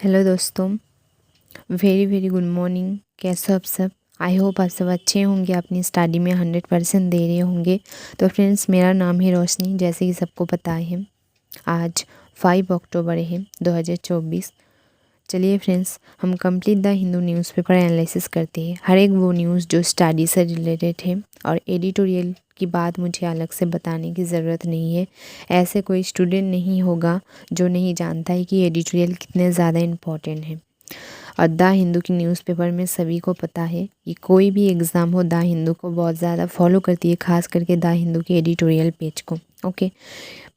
Hello दोस्तों, very very good morning. कैसे हो आप सब? आई होप आप सब अच्छे होंगे, अपनी स्टडी में 100% दे रहे होंगे। तो फ्रेंड्स, मेरा नाम है रोशनी, जैसे कि सबको पता है। आज 5 अक्टूबर है 2024। चलिए फ्रेंड्स, हम complete the Hindu newspaper analysis करते हैं। हर एक वो न्यूज़ जो स्टडी से रिलेटेड है, और एडिटोरियल की बात मुझे अलग से बताने की ज़रूरत नहीं है। ऐसे कोई स्टूडेंट नहीं होगा जो नहीं जानता है कि एडिटोरियल कितने ज़्यादा इम्पोर्टेंट है। और द हिंदू की न्यूज़पेपर में सभी को पता है कि कोई भी एग्ज़ाम हो, द हिंदू को बहुत ज़्यादा फॉलो करती है, खास करके द हिंदू के एडिटोरियल पेज को। ओके,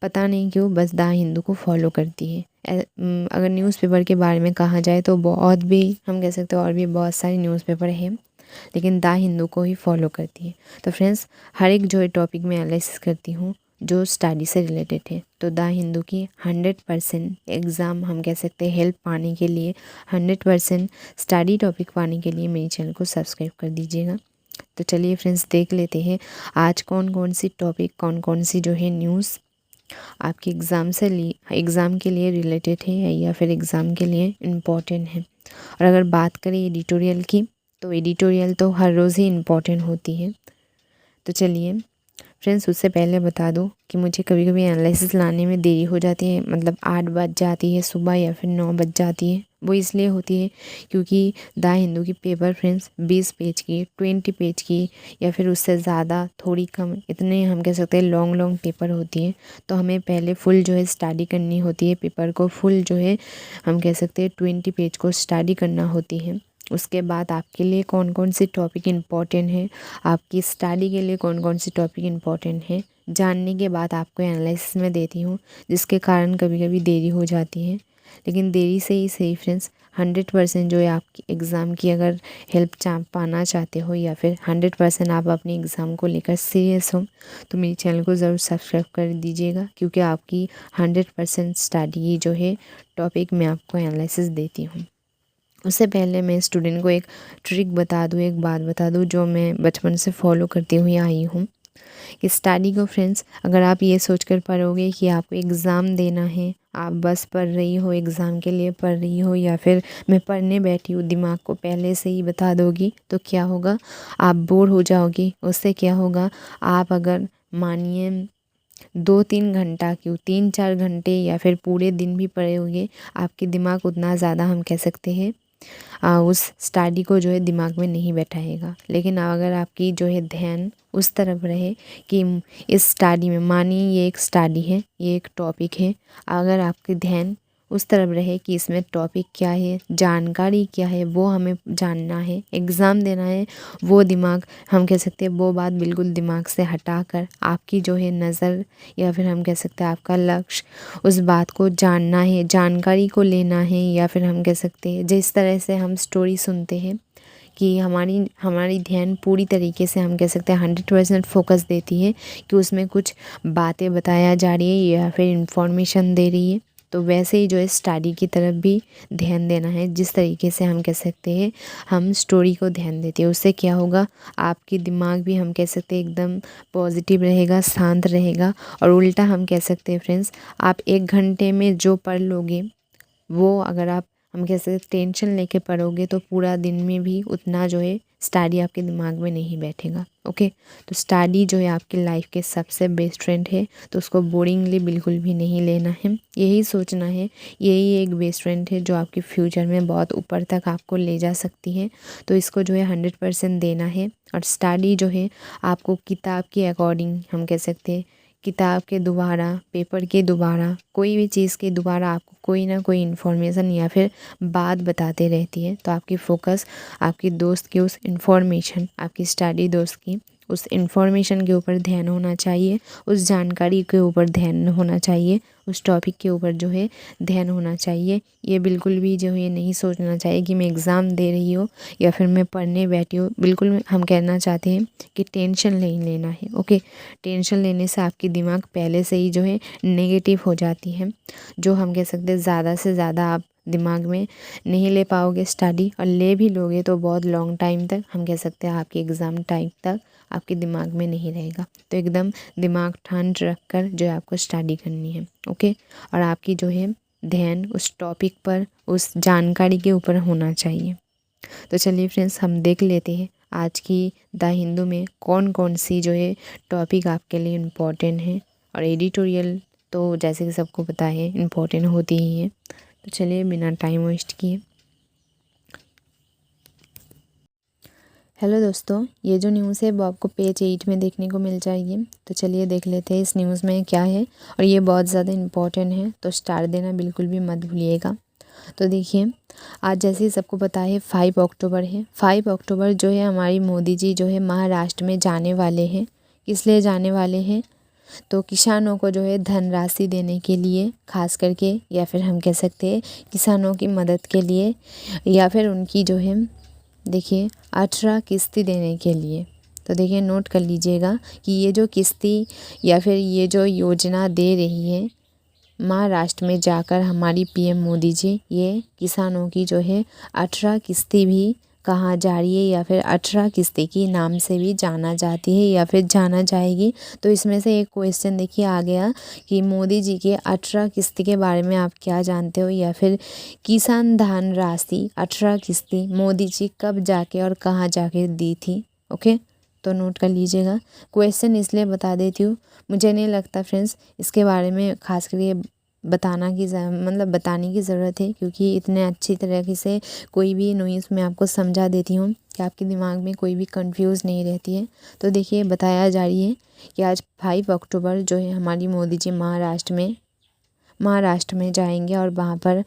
पता नहीं क्यों, बस द हिंदू को फॉलो करती है। अगर न्यूज़पेपर के बारे में कहा जाए तो बहुत भी हम कह सकते हैं, और भी बहुत सारे न्यूज़पेपर हैं, लेकिन द हिंदू को ही फॉलो करती है। तो फ्रेंड्स, हर एक जो है टॉपिक में एनालिसिस करती हूँ जो स्टडी से रिलेटेड है। तो द हिंदू की 100% एग्ज़ाम हम कह सकते हैं हेल्प पाने के लिए, 100% स्टडी टॉपिक पाने के लिए मेरे चैनल को सब्सक्राइब कर दीजिएगा। तो चलिए फ्रेंड्स, देख लेते हैं आज कौन कौन सी टॉपिक, कौन कौन सी जो है न्यूज़ आपके एग्ज़ाम के लिए रिलेटेड है या फिर एग्ज़ाम के लिए इम्पॉर्टेंट है। और अगर बात करें एडिटोरियल की, तो एडिटोरियल तो हर रोज़ ही इम्पॉर्टेंट होती है। तो चलिए फ्रेंड्स, उससे पहले बता दूं कि मुझे कभी कभी एनालिसिस लाने में देरी हो जाती है, मतलब 8 बज जाती है सुबह या फिर 9 बज जाती है। वो इसलिए होती है क्योंकि द हिंदू की पेपर फ्रेंड्स 20 पेज की, 20 पेज की, या फिर उससे ज़्यादा, थोड़ी कम, इतने हम कह सकते हैं लॉन्ग लॉन्ग पेपर होती है। तो हमें पहले फुल जो है स्टडी करनी होती है, पेपर को फुल जो है हम कह सकते हैं 20 पेज को स्टडी करना होती है। उसके बाद आपके लिए कौन कौन सी टॉपिक इम्पॉर्टेंट है, आपकी स्टडी के लिए कौन कौन सी टॉपिक इम्पॉर्टेंट है, जानने के बाद आपको एनालिसिस में देती हूँ, जिसके कारण कभी कभी देरी हो जाती है। लेकिन देरी से ही सही फ्रेंड्स, 100% जो है आपकी एग्ज़ाम की अगर हेल्प पाना चाहते हो, या फिर 100% आप अपने एग्ज़ाम को लेकर सीरियस हो, तो मेरे चैनल को ज़रूर सब्सक्राइब कर दीजिएगा, क्योंकि आपकी 100% स्टडी जो है टॉपिक मैं आपको एनालिसिस देती हूँ। उससे पहले मैं स्टूडेंट को एक ट्रिक बता दूँ, एक बात बता दूँ जो मैं बचपन से फॉलो करती हुई आई हूँ, कि स्टडी को फ्रेंड्स, अगर आप ये सोचकर पढ़ोगे कि आपको एग्ज़ाम देना है, आप बस पढ़ रही हो, एग्ज़ाम के लिए पढ़ रही हो, या फिर मैं पढ़ने बैठी हूँ, दिमाग को पहले से ही बता दोगी, तो क्या होगा, आप बोर हो जाओगी। उससे क्या होगा, आप अगर मानिए 2-3 घंटा, क्यों 3-4 घंटे या फिर पूरे दिन भी पढ़े होंगे, आपके दिमाग उतना ज़्यादा हम कह सकते हैं उस स्टडी को जो है दिमाग में नहीं बैठाएगा। लेकिन अगर आपकी जो है ध्यान उस तरफ रहे कि इस स्टडी में, मानिए ये एक स्टडी है, ये एक टॉपिक है, अगर आपकी ध्यान उस तरफ रहे कि इसमें टॉपिक क्या है, जानकारी क्या है, वो हमें जानना है, एग्ज़ाम देना है, वो दिमाग हम कह सकते हैं वो बात बिल्कुल दिमाग से हटाकर आपकी जो है नज़र, या फिर हम कह सकते हैं आपका लक्ष्य उस बात को जानना है, जानकारी को लेना है, या फिर हम कह सकते हैं जिस तरह से हम स्टोरी सुनते हैं कि हमारी ध्यान पूरी तरीके से हम कह सकते हैं 100% फोकस देती है कि उसमें कुछ बातें बताया जा रही है या फिर इंफॉर्मेशन दे रही है। तो वैसे ही जो है स्टडी की तरफ भी ध्यान देना है, जिस तरीके से हम कह सकते हैं हम स्टोरी को ध्यान देते हैं। उससे क्या होगा, आपकी दिमाग भी हम कह सकते हैं एकदम पॉजिटिव रहेगा, शांत रहेगा। और उल्टा हम कह सकते हैं फ्रेंड्स, आप 1 घंटे में जो पढ़ लोगे, वो अगर आप हम कह सकते टेंशन लेके पढ़ोगे, तो पूरा दिन में भी उतना जो है स्टडी आपके दिमाग में नहीं बैठेगा। ओके, तो स्टडी जो है आपकी लाइफ के सबसे बेस्ट फ्रेंड है, तो उसको बोरिंगली बिल्कुल भी नहीं लेना है, यही सोचना है यही एक बेस्ट फ्रेंड है जो आपके फ्यूचर में बहुत ऊपर तक आपको ले जा सकती है। तो इसको जो है 100% देना है। और स्टडी जो है आपको किताब के अकॉर्डिंग हम कह सकते हैं, किताब के दोबारा, पेपर के दोबारा, कोई भी चीज़ के दोबारा आपको कोई ना कोई इन्फॉर्मेशन या फिर बात बताते रहती है। तो आपकी फ़ोकस आपकी दोस्त की उस इन्फॉर्मेशन, आपकी स्टडी दोस्त की उस इन्फॉर्मेशन के ऊपर ध्यान होना चाहिए, उस जानकारी के ऊपर ध्यान होना चाहिए, उस टॉपिक के ऊपर जो है ध्यान होना चाहिए। ये बिल्कुल भी जो है नहीं सोचना चाहिए कि मैं एग्ज़ाम दे रही हूँ या फिर मैं पढ़ने बैठी हूँ। बिल्कुल हम कहना चाहते हैं कि टेंशन नहीं लेना है। ओके, टेंशन लेने से आपकी दिमाग पहले से ही जो है नेगेटिव हो जाती है, जो हम कह सकते हैं ज़्यादा से ज़्यादा आप दिमाग में नहीं ले पाओगे स्टडी, और ले भी लोगे तो बहुत लॉन्ग टाइम तक, हम कह सकते हैं आपके एग्ज़ाम टाइम तक आपके दिमाग में नहीं रहेगा। तो एकदम दिमाग ठंड रख कर जो है आपको स्टडी करनी है। ओके, और आपकी जो है ध्यान उस टॉपिक पर, उस जानकारी के ऊपर होना चाहिए। तो चलिए फ्रेंड्स, हम देख लेते हैं आज की द हिंदू में कौन कौन सी जो है टॉपिक आपके लिए इम्पोर्टेंट है। और एडिटोरियल तो जैसे कि सबको पता है इम्पोर्टेंट होती ही है। तो चलिए बिना टाइम वेस्ट किए, हेलो दोस्तों, ये जो न्यूज़ है वो आपको पेज 8 में देखने को मिल जाएगी। तो चलिए देख लेते हैं इस न्यूज़ में क्या है, और ये बहुत ज़्यादा इम्पोर्टेंट है, तो स्टार देना बिल्कुल भी मत भूलिएगा। तो देखिए, आज जैसे ही सबको पता है 5 अक्टूबर है। 5 अक्टूबर जो है हमारी मोदी जी जो है महाराष्ट्र में जाने वाले हैं। किस लिए जाने वाले हैं? तो किसानों को जो है धनराशि देने के लिए, खास करके, या फिर हम कह सकते हैं किसानों की मदद के लिए, या फिर उनकी जो है देखिए 18 किस्ती देने के लिए। तो देखिए नोट कर लीजिएगा कि ये जो किस्ती या फिर ये जो योजना दे रही है महाराष्ट्र में जाकर हमारी पीएम मोदी जी, ये किसानों की जो है 18 किस्ती भी कहा जा रही है, या फिर 18 किस्ती की नाम से भी जाना जाती है, या फिर जाना जाएगी। तो इसमें से एक क्वेश्चन देखिए आ गया कि मोदी जी के 18 किस्ती के बारे में आप क्या जानते हो, या फिर किसान धन राशि 18 किस्ती मोदी जी कब जाके और कहाँ जाके दी थी। ओके, तो नोट कर लीजिएगा। क्वेश्चन इसलिए बता देती हूँ, मुझे नहीं लगता फ्रेंड्स इसके बारे में खास करके बताने की ज़रूरत है, क्योंकि इतने अच्छी तरीके से कोई भी न्यूज़ मैं आपको समझा देती हूँ कि आपके दिमाग में कोई भी कंफ्यूज नहीं रहती है। तो देखिए बताया जा रही है कि आज 5 अक्टूबर जो है हमारी मोदी जी महाराष्ट्र में जाएंगे, और वहाँ पर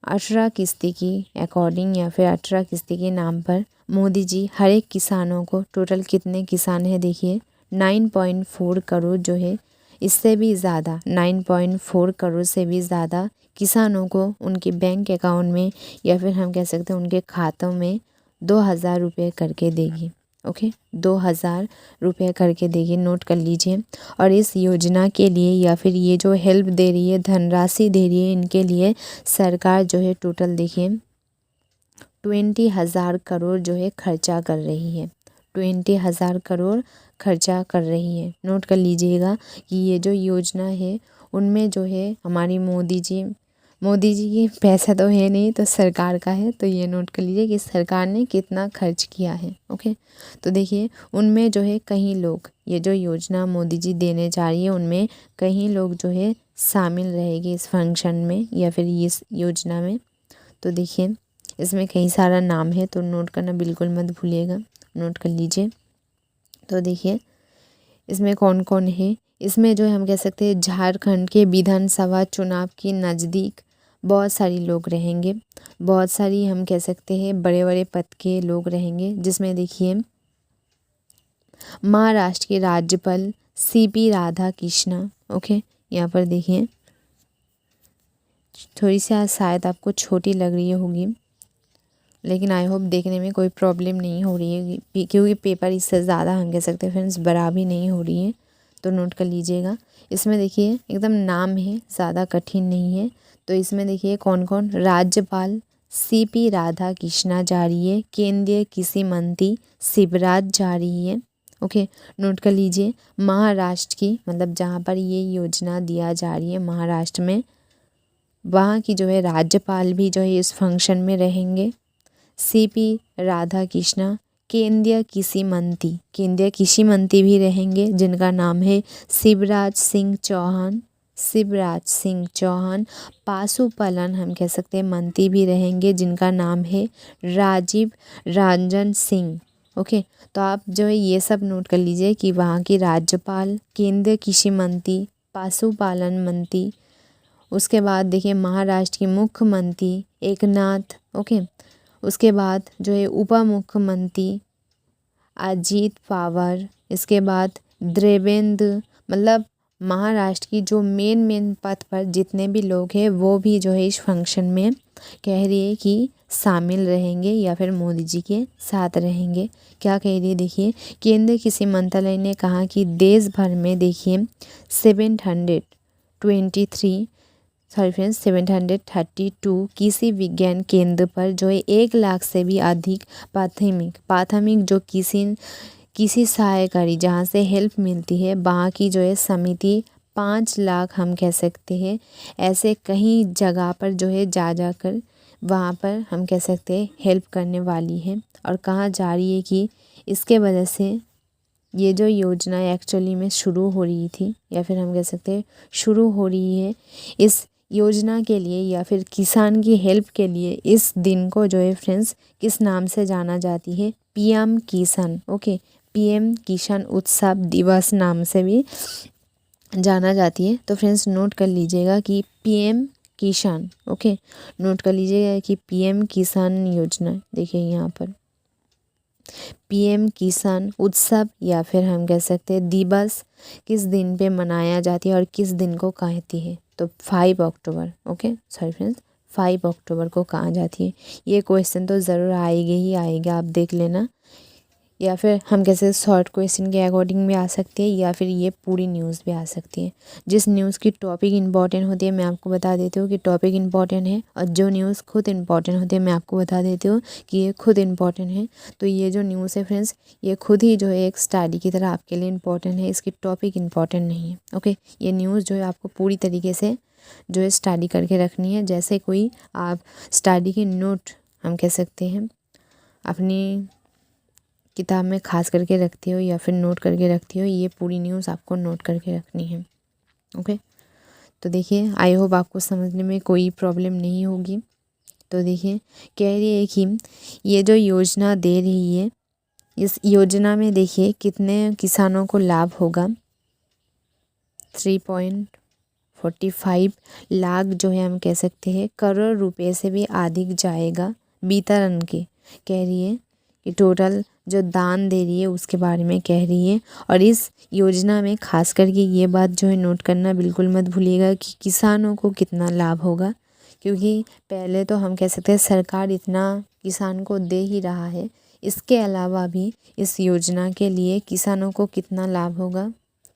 18 किस्ती की अकॉर्डिंग, या फिर 18 किस्ती के नाम पर मोदी जी हर एक किसानों को, टोटल कितने किसान हैं देखिए 9.4 करोड़ जो है, इससे भी ज़्यादा 9.4 करोड़ से भी ज़्यादा किसानों को उनके बैंक अकाउंट में, या फिर हम कह सकते हैं उनके खातों में 2000 रुपये करके देगी। ओके, 2000 रुपये करके देगी, नोट कर लीजिए। और इस योजना के लिए, या फिर ये जो हेल्प दे रही है, धनराशि दे रही है, इनके लिए सरकार जो है टोटल देखिए 20,000 करोड़ जो है खर्चा कर रही है। 20,000 करोड़ खर्चा कर रही है। नोट कर लीजिएगा कि ये जो योजना है उनमें जो है हमारी मोदी जी की पैसा तो है नहीं, तो सरकार का है। तो ये नोट कर लीजिए कि सरकार ने कितना खर्च किया है। ओके, तो देखिए उनमें जो है कई लोग, ये जो योजना मोदी जी देने जा रही है उनमें कई लोग जो है शामिल रहेंगे इस फंक्शन में, या फिर इस योजना में। तो देखिए इसमें कई सारा नाम है, तो नोट करना बिल्कुल मत भूलिएगा, नोट कर लीजिए। तो देखिए इसमें कौन कौन है, इसमें जो है हम कह सकते हैं झारखंड के विधानसभा चुनाव के नज़दीक बहुत सारी लोग रहेंगे, बहुत सारी हम कह सकते हैं बड़े बड़े पद के लोग रहेंगे, जिसमें देखिए महाराष्ट्र के राज्यपाल CP राधाकृष्णन। ओके, यहाँ पर देखिए थोड़ी सी शायद आपको छोटी लग रही होगी, लेकिन आई होप देखने में कोई प्रॉब्लम नहीं हो रही है, क्योंकि पेपर इससे ज़्यादा हम कह सकते हैं फ्रेंड्स बड़ा भी नहीं हो रही है। तो नोट कर लीजिएगा। इसमें देखिए एकदम नाम है, ज़्यादा कठिन नहीं है। तो इसमें देखिए कौन कौन, राज्यपाल CP राधाकृष्णन जा रही है, केंद्रीय कृषि मंत्री शिवराज जा रही है। ओके, नोट कर लीजिए। महाराष्ट्र की, मतलब जहाँ पर ये योजना दिया जा रही है महाराष्ट्र में, वहाँ की जो है राज्यपाल भी जो है इस फंक्शन में रहेंगे। CP राधाकृष्णन केंद्रीय कृषि मंत्री भी रहेंगे, जिनका नाम है शिवराज सिंह चौहान। पशुपालन हम कह सकते हैं मंत्री भी रहेंगे, जिनका नाम है राजीव रंजन सिंह। ओके, तो आप जो है ये सब नोट कर लीजिए कि वहाँ की राज्यपाल, केंद्रीय कृषि मंत्री, पशुपालन मंत्री, उसके बाद देखिए महाराष्ट्र के मुख्यमंत्री एकनाथ। ओके, उसके बाद जो है उप मुख्यमंत्री अजीत पवार, इसके बाद देवेंद्र, मतलब महाराष्ट्र की जो मेन पद पर जितने भी लोग हैं वो भी जो है इस फंक्शन में कह रही है कि शामिल रहेंगे, या फिर मोदी जी के साथ रहेंगे। क्या कह रही है देखिए, केंद्रीय कृषि मंत्रालय ने कहा कि देश भर में देखिए 732 कृषि विज्ञान केंद्र पर जो है 1 लाख से भी अधिक प्राथमिक जो किसी सहायकारी, जहाँ से हेल्प मिलती है, वहाँ की जो है समिति 5 लाख हम कह सकते हैं ऐसे कहीं जगह पर जो है जा कर वहाँ पर हम कह सकते हैं हेल्प करने वाली है। और कहा जा रही है कि इसके वजह से ये जो योजना एक्चुअली में शुरू हो रही थी, या फिर हम कह सकते हैं शुरू हो रही है इस योजना के लिए या फिर किसान की हेल्प के लिए। इस दिन को जो है फ्रेंड्स किस नाम से जाना जाती है? पीएम किसान। ओके, पीएम किसान उत्सव दिवस नाम से भी जाना जाती है। तो फ्रेंड्स नोट कर लीजिएगा कि पीएम किसान। ओके, नोट कर लीजिएगा कि पीएम किसान योजना, देखिए यहाँ पर पीएम किसान उत्सव या फिर हम कह सकते हैं दिवस किस दिन पे मनाया जाती है और किस दिन को कहती है? तो 5 अक्टूबर। ओके, सॉरी फ्रेंड्स, 5 अक्टूबर को कहा जाती है। ये क्वेश्चन तो ज़रूर आएगा ही आएगा, आप देख लेना। या फिर हम कैसे शॉर्ट क्वेश्चन के अकॉर्डिंग भी आ सकती है, या फिर ये पूरी न्यूज़ भी आ सकती है। जिस न्यूज़ की टॉपिक इंपॉर्टेंट होती है मैं आपको बता देती हूँ कि टॉपिक इंपॉर्टेंट है, और जो न्यूज़ खुद इंपॉर्टेंट होती है मैं आपको बता देती हूँ कि ये खुद इंपॉर्टेंट है। तो ये जो न्यूज़ है फ्रेंड्स, ये खुद ही जो है एक स्टडी की तरह आपके लिए इंपॉर्टेंट है, इसकी टॉपिक इंपॉर्टेंट नहीं है। ओके, ये न्यूज़ जो है आपको पूरी तरीके से जो है स्टडी करके रखनी है। जैसे कोई आप स्टडी के नोट हम कह सकते हैं अपनी किताब में खास करके रखती हो या फिर नोट करके रखती हो, ये पूरी न्यूज़ आपको नोट करके रखनी है। ओके, तो देखिए आई होप आपको समझने में कोई प्रॉब्लम नहीं होगी। तो देखिए कह रही है कि ये जो योजना दे रही है, इस योजना में देखिए कितने किसानों को लाभ होगा। 3.45 लाख जो है हम कह सकते हैं करोड़ रुपए से भी अधिक जाएगा वितरण के। कह रही है कि टोटल जो दान दे रही है उसके बारे में कह रही है। और इस योजना में खास करके ये बात जो है नोट करना बिल्कुल मत भूलिएगा कि किसानों को कितना लाभ होगा, क्योंकि पहले तो हम कह सकते हैं सरकार इतना किसान को दे ही रहा है, इसके अलावा भी इस योजना के लिए किसानों को कितना लाभ होगा?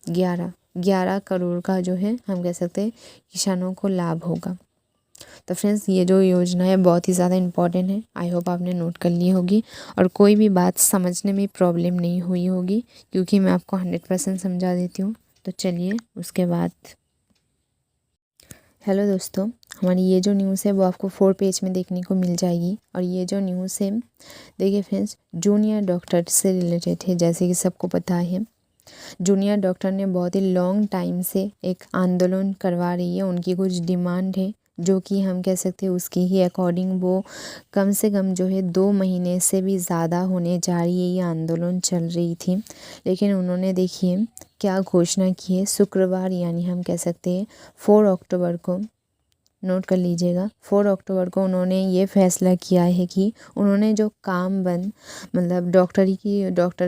11 करोड़ का जो है हम कह सकते हैं किसानों को लाभ होगा। तो फ्रेंड्स ये जो योजना है बहुत ही ज़्यादा इम्पॉर्टेंट है, आई होप आपने नोट कर ली होगी और कोई भी बात समझने में प्रॉब्लम नहीं हुई होगी, क्योंकि मैं आपको 100% समझा देती हूँ। तो चलिए उसके बाद हेलो दोस्तों, हमारी ये जो न्यूज़ है वो आपको 4 पेज में देखने को मिल जाएगी। और ये जो न्यूज़ है देखिए फ्रेंड्स जूनियर डॉक्टर से रिलेटेड है। जैसे कि सबको पता है जूनियर डॉक्टर ने बहुत ही लॉन्ग टाइम से एक आंदोलन करवा रही है, उनकी कुछ डिमांड है जो कि हम कह सकते हैं उसकी ही अकॉर्डिंग वो कम से कम जो है 2 महीने से भी ज़्यादा होने जा रही है ये आंदोलन चल रही थी। लेकिन उन्होंने देखिए क्या घोषणा की है, शुक्रवार यानी हम कह सकते हैं 4 अक्टूबर को, नोट कर लीजिएगा 4 अक्टूबर को उन्होंने ये फैसला किया है कि उन्होंने जो काम बंद मतलब डॉक्टर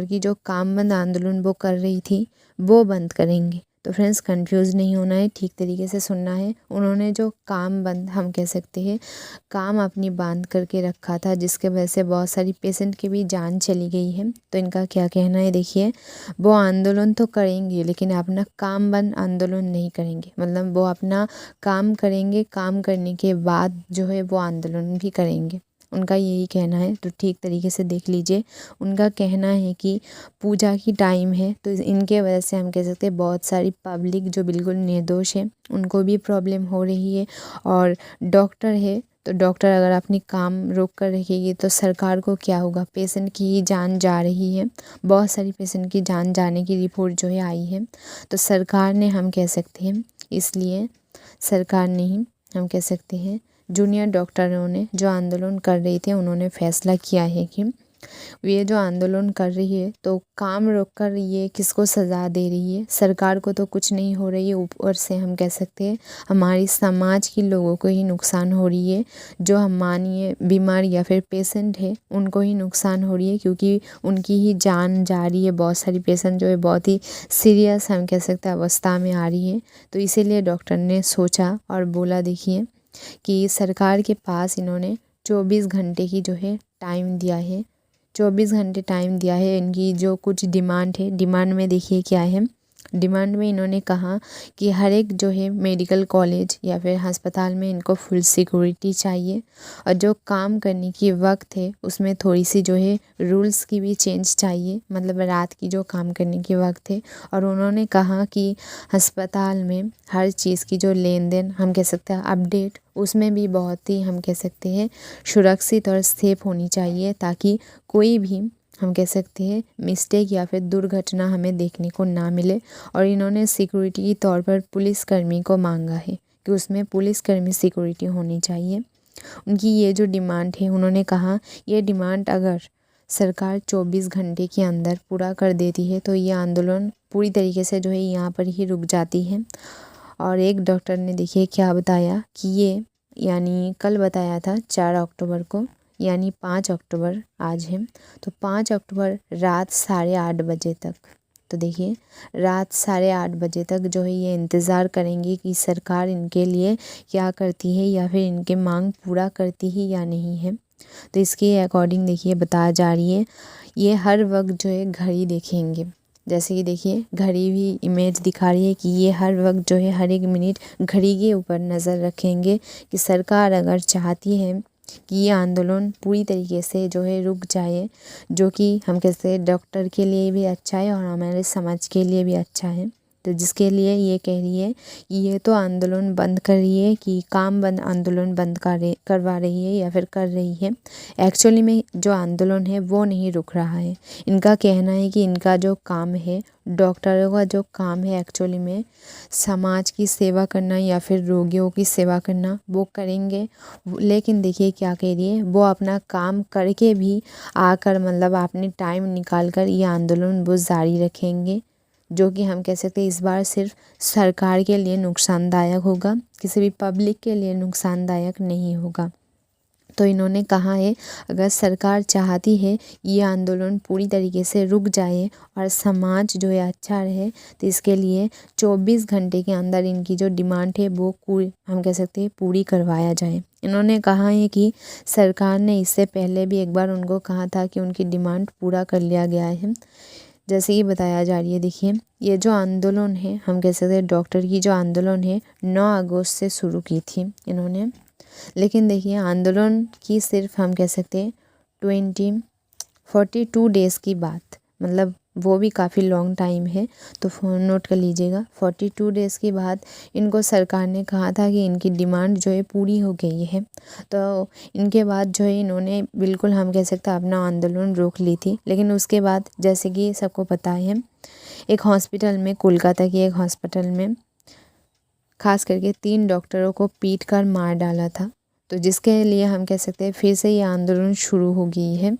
की जो काम बंद आंदोलन वो कर रही थी वो बंद करेंगे। तो फ्रेंड्स कंफ्यूज नहीं होना है, ठीक तरीके से सुनना है। उन्होंने जो काम बंद हम कह सकते हैं काम अपनी बंद करके रखा था, जिसके वजह से बहुत सारी पेशेंट की भी जान चली गई है। तो इनका क्या कहना है देखिए, वो आंदोलन तो करेंगे लेकिन अपना काम बंद आंदोलन नहीं करेंगे, मतलब वो अपना काम करेंगे, काम करने के बाद जो है वो आंदोलन भी करेंगे, उनका यही कहना है। तो ठीक तरीके से देख लीजिए, उनका कहना है कि पूजा की टाइम है तो इनके वजह से हम कह सकते हैं बहुत सारी पब्लिक जो बिल्कुल निर्दोष है उनको भी प्रॉब्लम हो रही है। और डॉक्टर है तो डॉक्टर अगर अपनी काम रोक कर रखेगी तो सरकार को क्या होगा, पेशेंट की ही जान जा रही है, बहुत सारी पेशेंट की जान जाने की रिपोर्ट जो है आई है। तो सरकार ने हम कह सकते हैं इसलिए सरकार ने ही हम कह सकते हैं जूनियर डॉक्टरों ने जो आंदोलन कर रहे थे उन्होंने फैसला किया है कि ये जो आंदोलन कर रही है तो काम रोककर ये किसको सज़ा दे रही है, सरकार को तो कुछ नहीं हो रही है, ऊपर से हम कह सकते हैं हमारी समाज के लोगों को ही नुकसान हो रही है। जो हम मानिए बीमार या फिर पेशेंट है उनको ही नुकसान हो रही है, क्योंकि उनकी ही जान जा रही है। बहुत सारी पेशेंट जो है बहुत ही सीरियस हम कह सकते हैं अवस्था में आ रही है। तो इसीलिए डॉक्टर ने सोचा और बोला देखिए कि सरकार के पास इन्होंने 24 घंटे की जो है टाइम दिया है, 24 घंटे टाइम दिया है। इनकी जो कुछ डिमांड है, डिमांड में देखिए क्या है, डिमांड में इन्होंने कहा कि हर एक जो है मेडिकल कॉलेज या फिर अस्पताल में इनको फुल सिक्योरिटी चाहिए, और जो काम करने की वक्त है उसमें थोड़ी सी जो है रूल्स की भी चेंज चाहिए, मतलब रात की जो काम करने की वक्त है। और उन्होंने कहा कि अस्पताल में हर चीज़ की जो लेन देन हम कह सकते हैं अपडेट, उसमें भी बहुत ही हम कह सकते हैं सुरक्षित और सेफ होनी चाहिए, ताकि कोई भी हम कह सकते हैं मिस्टेक या फिर दुर्घटना हमें देखने को ना मिले। और इन्होंने सिक्योरिटी के तौर पर पुलिसकर्मी को मांगा है कि उसमें पुलिसकर्मी सिक्योरिटी होनी चाहिए। उनकी ये जो डिमांड है, उन्होंने कहा ये डिमांड अगर सरकार 24 घंटे के अंदर पूरा कर देती है तो ये आंदोलन पूरी तरीके से जो है यहाँ पर ही रुक जाती है। और एक डॉक्टर ने देखिए क्या बताया कि ये यानी कल बताया था 4 अक्टूबर को, यानी 5 अक्टूबर आज है, तो 5 अक्टूबर रात 8:30 बजे तक, तो देखिए रात 8:30 बजे तक जो है ये इंतज़ार करेंगे कि सरकार इनके लिए क्या करती है या फिर इनके मांग पूरा करती है या नहीं है। तो इसके अकॉर्डिंग देखिए बताया जा रही है, ये हर वक्त जो है घड़ी देखेंगे। जैसे कि देखिए घड़ी भी इमेज दिखा रही है कि ये हर वक्त जो है हर एक मिनट घड़ी के ऊपर नज़र रखेंगे कि सरकार अगर चाहती है कि ये आंदोलन पूरी तरीके से जो है रुक जाए, जो कि हम कहते हैं डॉक्टर के लिए भी अच्छा है और हमारे समाज के लिए भी अच्छा है। तो जिसके लिए ये कह रही है कि ये तो आंदोलन बंद कर रही है कि काम बंद आंदोलन बंद करवा रही है या फिर कर रही है। एक्चुअली में जो आंदोलन है वो नहीं रुक रहा है। इनका कहना है कि इनका जो काम है, डॉक्टरों का जो काम है एक्चुअली में समाज की सेवा करना या फिर रोगियों की सेवा करना, वो करेंगे। लेकिन देखिए क्या कह रही है, वो अपना काम करके भी आकर मतलब अपने टाइम निकाल कर ये आंदोलन वो जारी रखेंगे, जो कि हम कह सकते हैं इस बार सिर्फ सरकार के लिए नुकसानदायक होगा, किसी भी पब्लिक के लिए नुकसानदायक नहीं होगा। तो इन्होंने कहा है अगर सरकार चाहती है ये आंदोलन पूरी तरीके से रुक जाए और समाज जो है अच्छा रहे, तो इसके लिए 24 घंटे के अंदर इनकी जो डिमांड है वो हम कह सकते हैं पूरी करवाया जाए। इन्होंने कहा है कि सरकार ने इससे पहले भी एक बार उनको कहा था कि उनकी डिमांड पूरा कर लिया गया है। जैसे कि बताया जा रही है, देखिए ये जो आंदोलन है हम कह सकते हैं डॉक्टर की जो आंदोलन है 9 अगस्त से शुरू की थी इन्होंने। लेकिन देखिए आंदोलन की सिर्फ हम कह सकते हैं 42 डेज़ की बात, मतलब वो भी काफ़ी लॉन्ग टाइम है, तो फ़ोन नोट कर लीजिएगा। 42 डेज़ के बाद इनको सरकार ने कहा था कि इनकी डिमांड जो है पूरी हो गई है, तो इनके बाद जो है इन्होंने बिल्कुल हम कह सकते हैं अपना आंदोलन रोक ली थी। लेकिन उसके बाद जैसे कि सबको पता है, एक हॉस्पिटल में, कोलकाता की एक हॉस्पिटल में खास करके 3 डॉक्टरों को पीट कर मार डाला था, तो जिसके लिए हम कह सकते हैं फिर से ये आंदोलन शुरू हो गई है।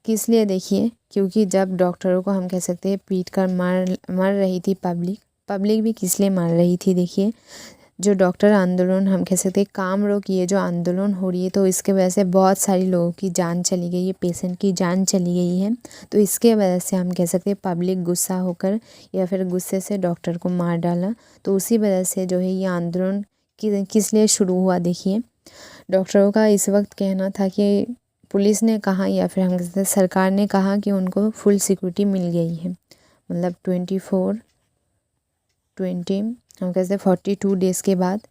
किस लिए देखिए, क्योंकि जब डॉक्टरों को हम कह सकते हैं पीट कर मर रही थी पब्लिक भी किस लिए मार रही थी, देखिए जो डॉक्टर आंदोलन हम कह सकते हैं काम रोक ये जो आंदोलन हो रही है, तो इसके वजह से बहुत सारी लोगों की जान चली गई है, पेशेंट की जान चली गई है। तो इसके वजह से हम कह सकते हैं पब्लिक गुस्सा होकर या फिर गुस्से से डॉक्टर को मार डाला। तो उसी वजह से जो है ये आंदोलन किस लिए शुरू हुआ, देखिए डॉक्टरों का इस वक्त कहना था कि पुलिस ने कहा या फिर हम कहते हैं सरकार ने कहा कि उनको फुल सिक्योरिटी मिल गई है, मतलब 20 हम कहते हैं 42 डेज़ के बाद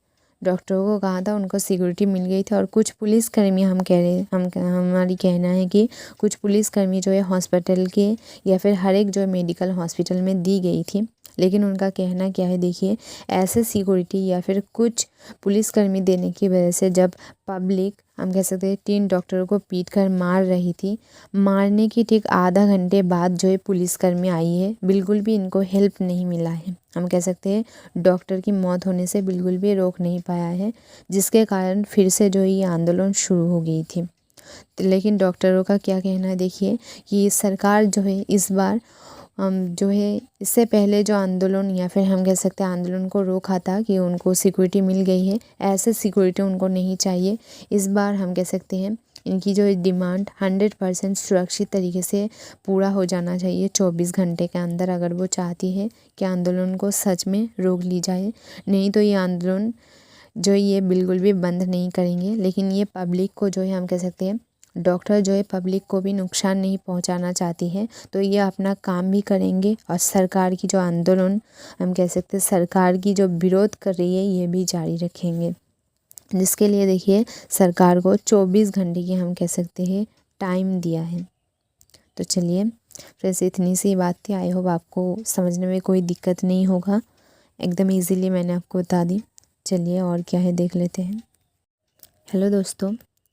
डॉक्टरों को कहा था उनको सिक्योरिटी मिल गई थी। और कुछ पुलिसकर्मी हम कह रहे हमारी कहना है कि कुछ पुलिसकर्मी जो है हॉस्पिटल के या फिर हर एक जो मेडिकल हॉस्पिटल में दी गई थी। लेकिन उनका कहना क्या है, देखिए ऐसे सिक्योरिटी या फिर कुछ पुलिसकर्मी देने की वजह से जब पब्लिक हम कह सकते हैं 3 डॉक्टरों को पीट कर मार रही थी, मारने की ठीक आधा घंटे बाद जो है पुलिसकर्मी आई है, बिल्कुल भी इनको हेल्प नहीं मिला है। हम कह सकते हैं डॉक्टर की मौत होने से बिल्कुल भी रोक नहीं पाया है, जिसके कारण फिर से जो है ये आंदोलन शुरू हो गई थी। लेकिन डॉक्टरों का क्या कहना है, देखिए कि सरकार जो है इस बार जो है इससे पहले जो आंदोलन या फिर हम कह सकते हैं आंदोलन को रोका था कि उनको सिक्योरिटी मिल गई है, ऐसे सिक्योरिटी उनको नहीं चाहिए। इस बार हम कह सकते हैं इनकी जो डिमांड 100% सुरक्षित तरीके से पूरा हो जाना चाहिए 24 घंटे के अंदर, अगर वो चाहती है कि आंदोलन को सच में रोक ली जाए। नहीं तो ये आंदोलन जो ये बिल्कुल भी बंद नहीं करेंगे, लेकिन ये पब्लिक को जो है हम कह सकते हैं डॉक्टर जो है पब्लिक को भी नुकसान नहीं पहुंचाना चाहती है, तो ये अपना काम भी करेंगे और सरकार की जो आंदोलन हम कह सकते हैं, सरकार की जो विरोध कर रही है ये भी जारी रखेंगे, जिसके लिए देखिए सरकार को 24 घंटे की हम कह सकते हैं टाइम दिया है। तो चलिए फ्रेंड्स, इतनी सी बात थी। आई होप आपको समझने में कोई दिक्कत नहीं होगा, एकदम इजीली मैंने आपको बता दी। चलिए और क्या है देख लेते हैं। हेलो दोस्तों,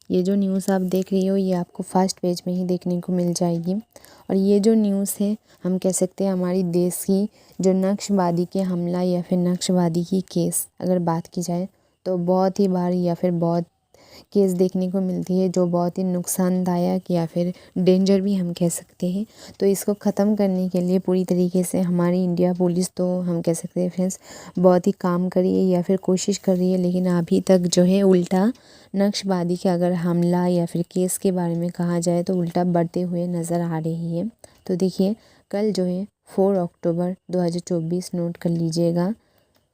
ये जो न्यूज़ आप देख रही हो ये आपको फर्स्ट पेज में ही देखने को मिल जाएगी। और ये जो न्यूज़ है हम कह सकते हैं हमारी देश की जो नक्सलवादी के हमला या फिर नक्सलवादी की केस अगर बात की जाए तो बहुत ही बार या फिर बहुत केस देखने को मिलती है जो बहुत ही नुकसानदायक या फिर डेंजर भी हम कह सकते हैं। तो इसको ख़त्म करने के लिए पूरी तरीके से हमारी इंडिया पुलिस तो हम कह सकते हैं फ्रेंड्स बहुत ही काम कर रही है या फिर कोशिश कर रही है, लेकिन अभी तक जो है उल्टा नक्सलवादी के अगर हमला या फिर केस के बारे में कहा जाए तो उल्टा बढ़ते हुए नज़र आ रही है। तो देखिए कल जो है 4 अक्टूबर 2024 नोट कर लीजिएगा,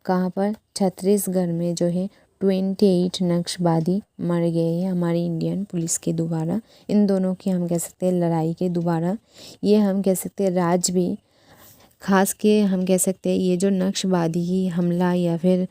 कहाँ पर छत्तीसगढ़ में जो है 28 नक्सलवादी मर गए हैं हमारी इंडियन पुलिस के द्वारा। इन दोनों की हम कह सकते हैं लड़ाई के द्वारा ये हम कह सकते हैं राज्य भी खास के हम कह सकते हैं ये जो नक्सलवादी की हमला या फिर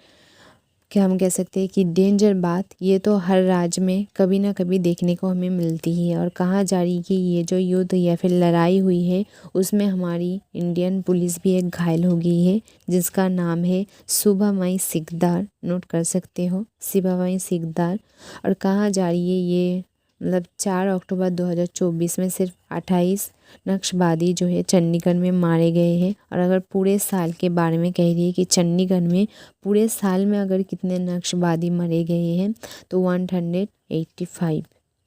क्या हम कह सकते हैं कि डेंजर बात ये तो हर राज्य में कभी ना कभी देखने को हमें मिलती ही है। और कहा जा रही कि ये जो युद्ध या फिर लड़ाई हुई है उसमें हमारी इंडियन पुलिस भी एक घायल हो गई है, जिसका नाम है शुभामयी सिकदार। नोट कर सकते हो शुभामयी सिकदार। और कहा जा रही है ये मतलब 4 अक्टूबर 2024 में सिर्फ 28 नक्सलवादी जो है चंडीगढ़ में मारे गए हैं। और अगर पूरे साल के बारे में कह रही है कि चंडीगढ़ में पूरे साल में अगर कितने नक्सलवादी मरे गए हैं तो 185।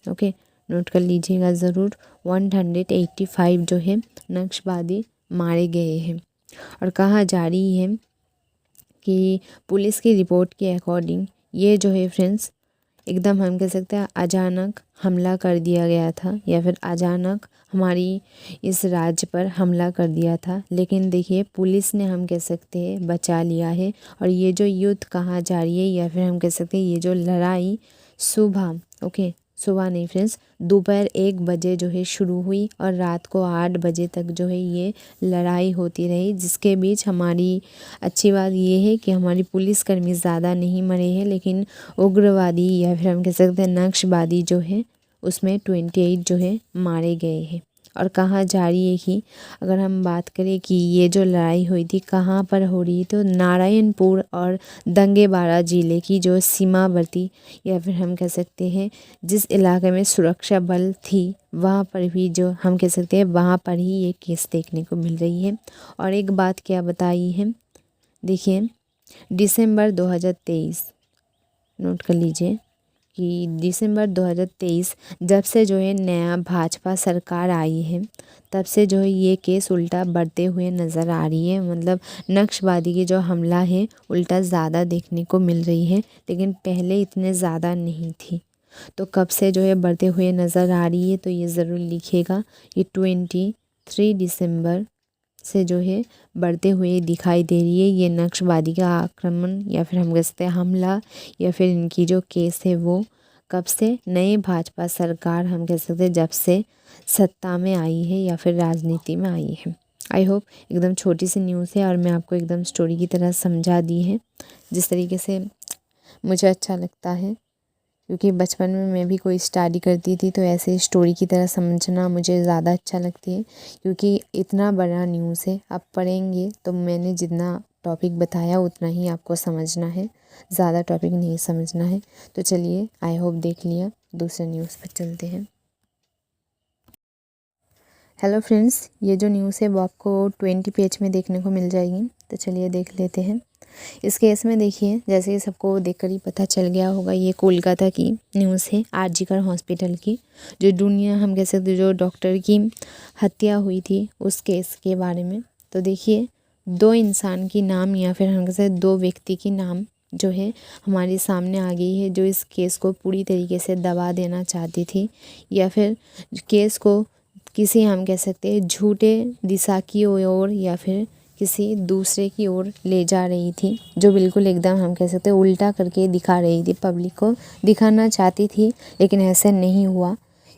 ओके, नोट कर लीजिएगा ज़रूर, 185 जो है नक्सलवादी मारे गए हैं। और कहा जा रही है कि पुलिस की रिपोर्ट के अकॉर्डिंग ये जो है फ्रेंड्स एकदम हम कह सकते हैं अचानक हमला कर दिया गया था या फिर अचानक हमारी इस राज्य पर हमला कर दिया था, लेकिन देखिए पुलिस ने हम कह सकते हैं बचा लिया है। और ये जो युद्ध कहा जा रही है या फिर हम कह सकते हैं ये जो लड़ाई सुबह सुबह नहीं फ्रेंड्स दोपहर 1 बजे जो है शुरू हुई और रात को 8 बजे तक जो है ये लड़ाई होती रही, जिसके बीच हमारी अच्छी बात ये है कि हमारी पुलिसकर्मी ज़्यादा नहीं मरे हैं, लेकिन उग्रवादी या फिर हम कह सकते हैं नक्सलवादी जो है उसमें 28 जो है मारे गए हैं। और कहा जा रही है कि अगर हम बात करें कि ये जो लड़ाई हुई थी कहाँ पर हो रही, तो नारायणपुर और दंतेवाड़ा ज़िले की जो सीमावर्ती या फिर हम कह सकते हैं जिस इलाके में सुरक्षा बल थी वहाँ पर भी जो हम कह सकते हैं वहाँ पर ही ये केस देखने को मिल रही है। और एक बात क्या बताई है, देखिए दिसंबर 2023 नोट कर लीजिए कि दिसंबर 2023 जब से जो है नया भाजपा सरकार आई है तब से जो है ये केस उल्टा बढ़ते हुए नज़र आ रही है। मतलब नक्सलवादी की जो हमला है उल्टा ज़्यादा देखने को मिल रही है, लेकिन पहले इतने ज़्यादा नहीं थी। तो कब से जो है बढ़ते हुए नज़र आ रही है तो ये ज़रूर लिखिएगा। ये 23 दिसंबर से जो है बढ़ते हुए दिखाई दे रही है ये नक्सलवादी का आक्रमण या फिर हम कह सकते हैं हमला या फिर इनकी जो केस है वो कब से नए भाजपा सरकार हम कह सकते हैं जब से सत्ता में आई है या फिर राजनीति में आई है। आई होप एकदम छोटी सी न्यूज़ है और मैं आपको एकदम स्टोरी की तरह समझा दी है जिस तरीके से मुझे अच्छा लगता है, क्योंकि बचपन में मैं भी कोई स्टडी करती थी तो ऐसे स्टोरी की तरह समझना मुझे ज़्यादा अच्छा लगती है, क्योंकि इतना बड़ा न्यूज़ है आप पढ़ेंगे तो मैंने जितना टॉपिक बताया उतना ही आपको समझना है, ज़्यादा टॉपिक नहीं समझना है। तो चलिए आई होप देख लिया, दूसरे न्यूज़ पर चलते हैं। हेलो फ्रेंड्स, ये जो न्यूज़ है वो आपको 20 पेज में देखने को मिल जाएगी, तो चलिए देख लेते हैं। इस केस में देखिए जैसे सबको देखकर ही पता चल गया होगा ये कोलकाता की न्यूज़ है, आरजीकर हॉस्पिटल की जो दुनिया हम कह सकते जो डॉक्टर की हत्या हुई थी उस केस के बारे में। तो देखिए 2 इंसान की नाम या फिर हम कह सकते 2 व्यक्ति की नाम जो है हमारे सामने आ गई है जो इस केस को पूरी तरीके से दबा देना चाहती थी या फिर केस को किसी हम कह सकते हैं झूठे दिशा की ओर या फिर किसी दूसरे की ओर ले जा रही थी, जो बिल्कुल एकदम हम कह सकते हैं उल्टा करके दिखा रही थी, पब्लिक को दिखाना चाहती थी लेकिन ऐसा नहीं हुआ।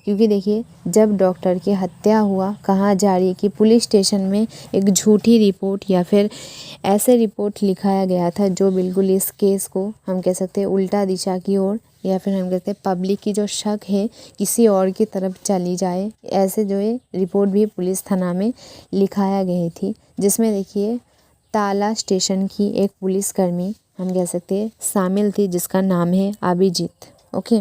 क्योंकि देखिए जब डॉक्टर की हत्या हुआ कहा जा रही है कि पुलिस स्टेशन में एक झूठी रिपोर्ट या फिर ऐसे रिपोर्ट लिखाया गया था जो बिल्कुल इस केस को हम कह सकते हैं उल्टा दिशा की ओर या फिर हम कहते हैं पब्लिक की जो शक है किसी और की तरफ चली जाए, ऐसे जो है रिपोर्ट भी पुलिस थाना में लिखाया गई थी। जिसमें देखिए ताला स्टेशन की एक पुलिसकर्मी हम कह सकते हैं शामिल थी जिसका नाम है अभिजीत। ओके,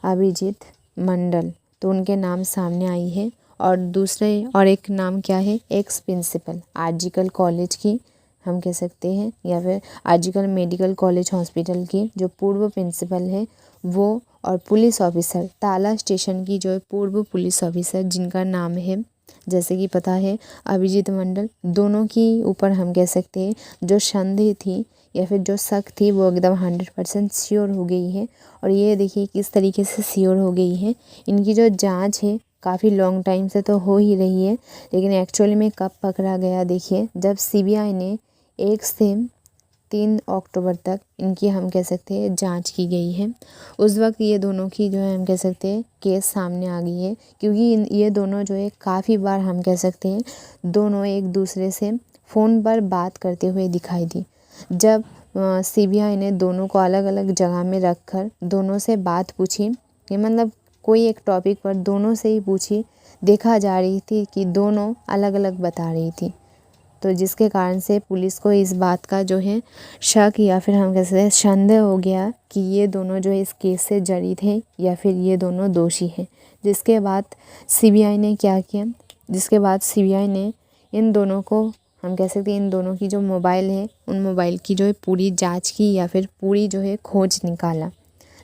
अभिजीत मंडल, तो उनके नाम सामने आई है। और दूसरे और एक नाम क्या है, एक्स प्रिंसिपल आरजीकल कॉलेज की हम कह सकते हैं या फिर आरजीकल मेडिकल कॉलेज हॉस्पिटल की जो पूर्व प्रिंसिपल है वो, और पुलिस ऑफिसर ताला स्टेशन की जो पूर्व पुलिस ऑफिसर जिनका नाम है जैसे कि पता है अभिजीत मंडल। दोनों की ऊपर हम कह सकते हैं जो संदेह थी या फिर जो शक थी वो एकदम 100% श्योर हो गई है। और ये देखिए किस तरीके से श्योर हो गई है। इनकी जो जांच है काफ़ी लॉन्ग टाइम से तो हो ही रही है, लेकिन एक्चुअली में कब पकड़ा गया देखिए जब सीबीआई ने 1 से 3 अक्टूबर तक इनकी हम कह सकते हैं जांच की गई है। उस वक्त ये दोनों की जो है हम कह सकते हैं केस सामने आ गई है, क्योंकि ये दोनों जो है काफ़ी बार हम कह सकते हैं दोनों एक दूसरे से फ़ोन पर बात करते हुए दिखाई दी। जब सीबीआई ने दोनों को अलग अलग जगह में रखकर दोनों से बात पूछी, कि मतलब कोई एक टॉपिक पर दोनों से ही पूछी, देखा जा रही थी कि दोनों अलग अलग बता रही थी। तो जिसके कारण से पुलिस को इस बात का जो है शक या फिर हम कह सकते हैं संदेह हो गया कि ये दोनों जो है इस केस से जड़ित हैं या फिर ये दोनों दोषी हैं। जिसके बाद सीबीआई ने क्या किया, जिसके बाद सीबीआई ने इन दोनों को हम कह सकते हैं इन दोनों की जो मोबाइल है उन मोबाइल की जो है पूरी जांच की या फिर पूरी जो है खोज निकाला।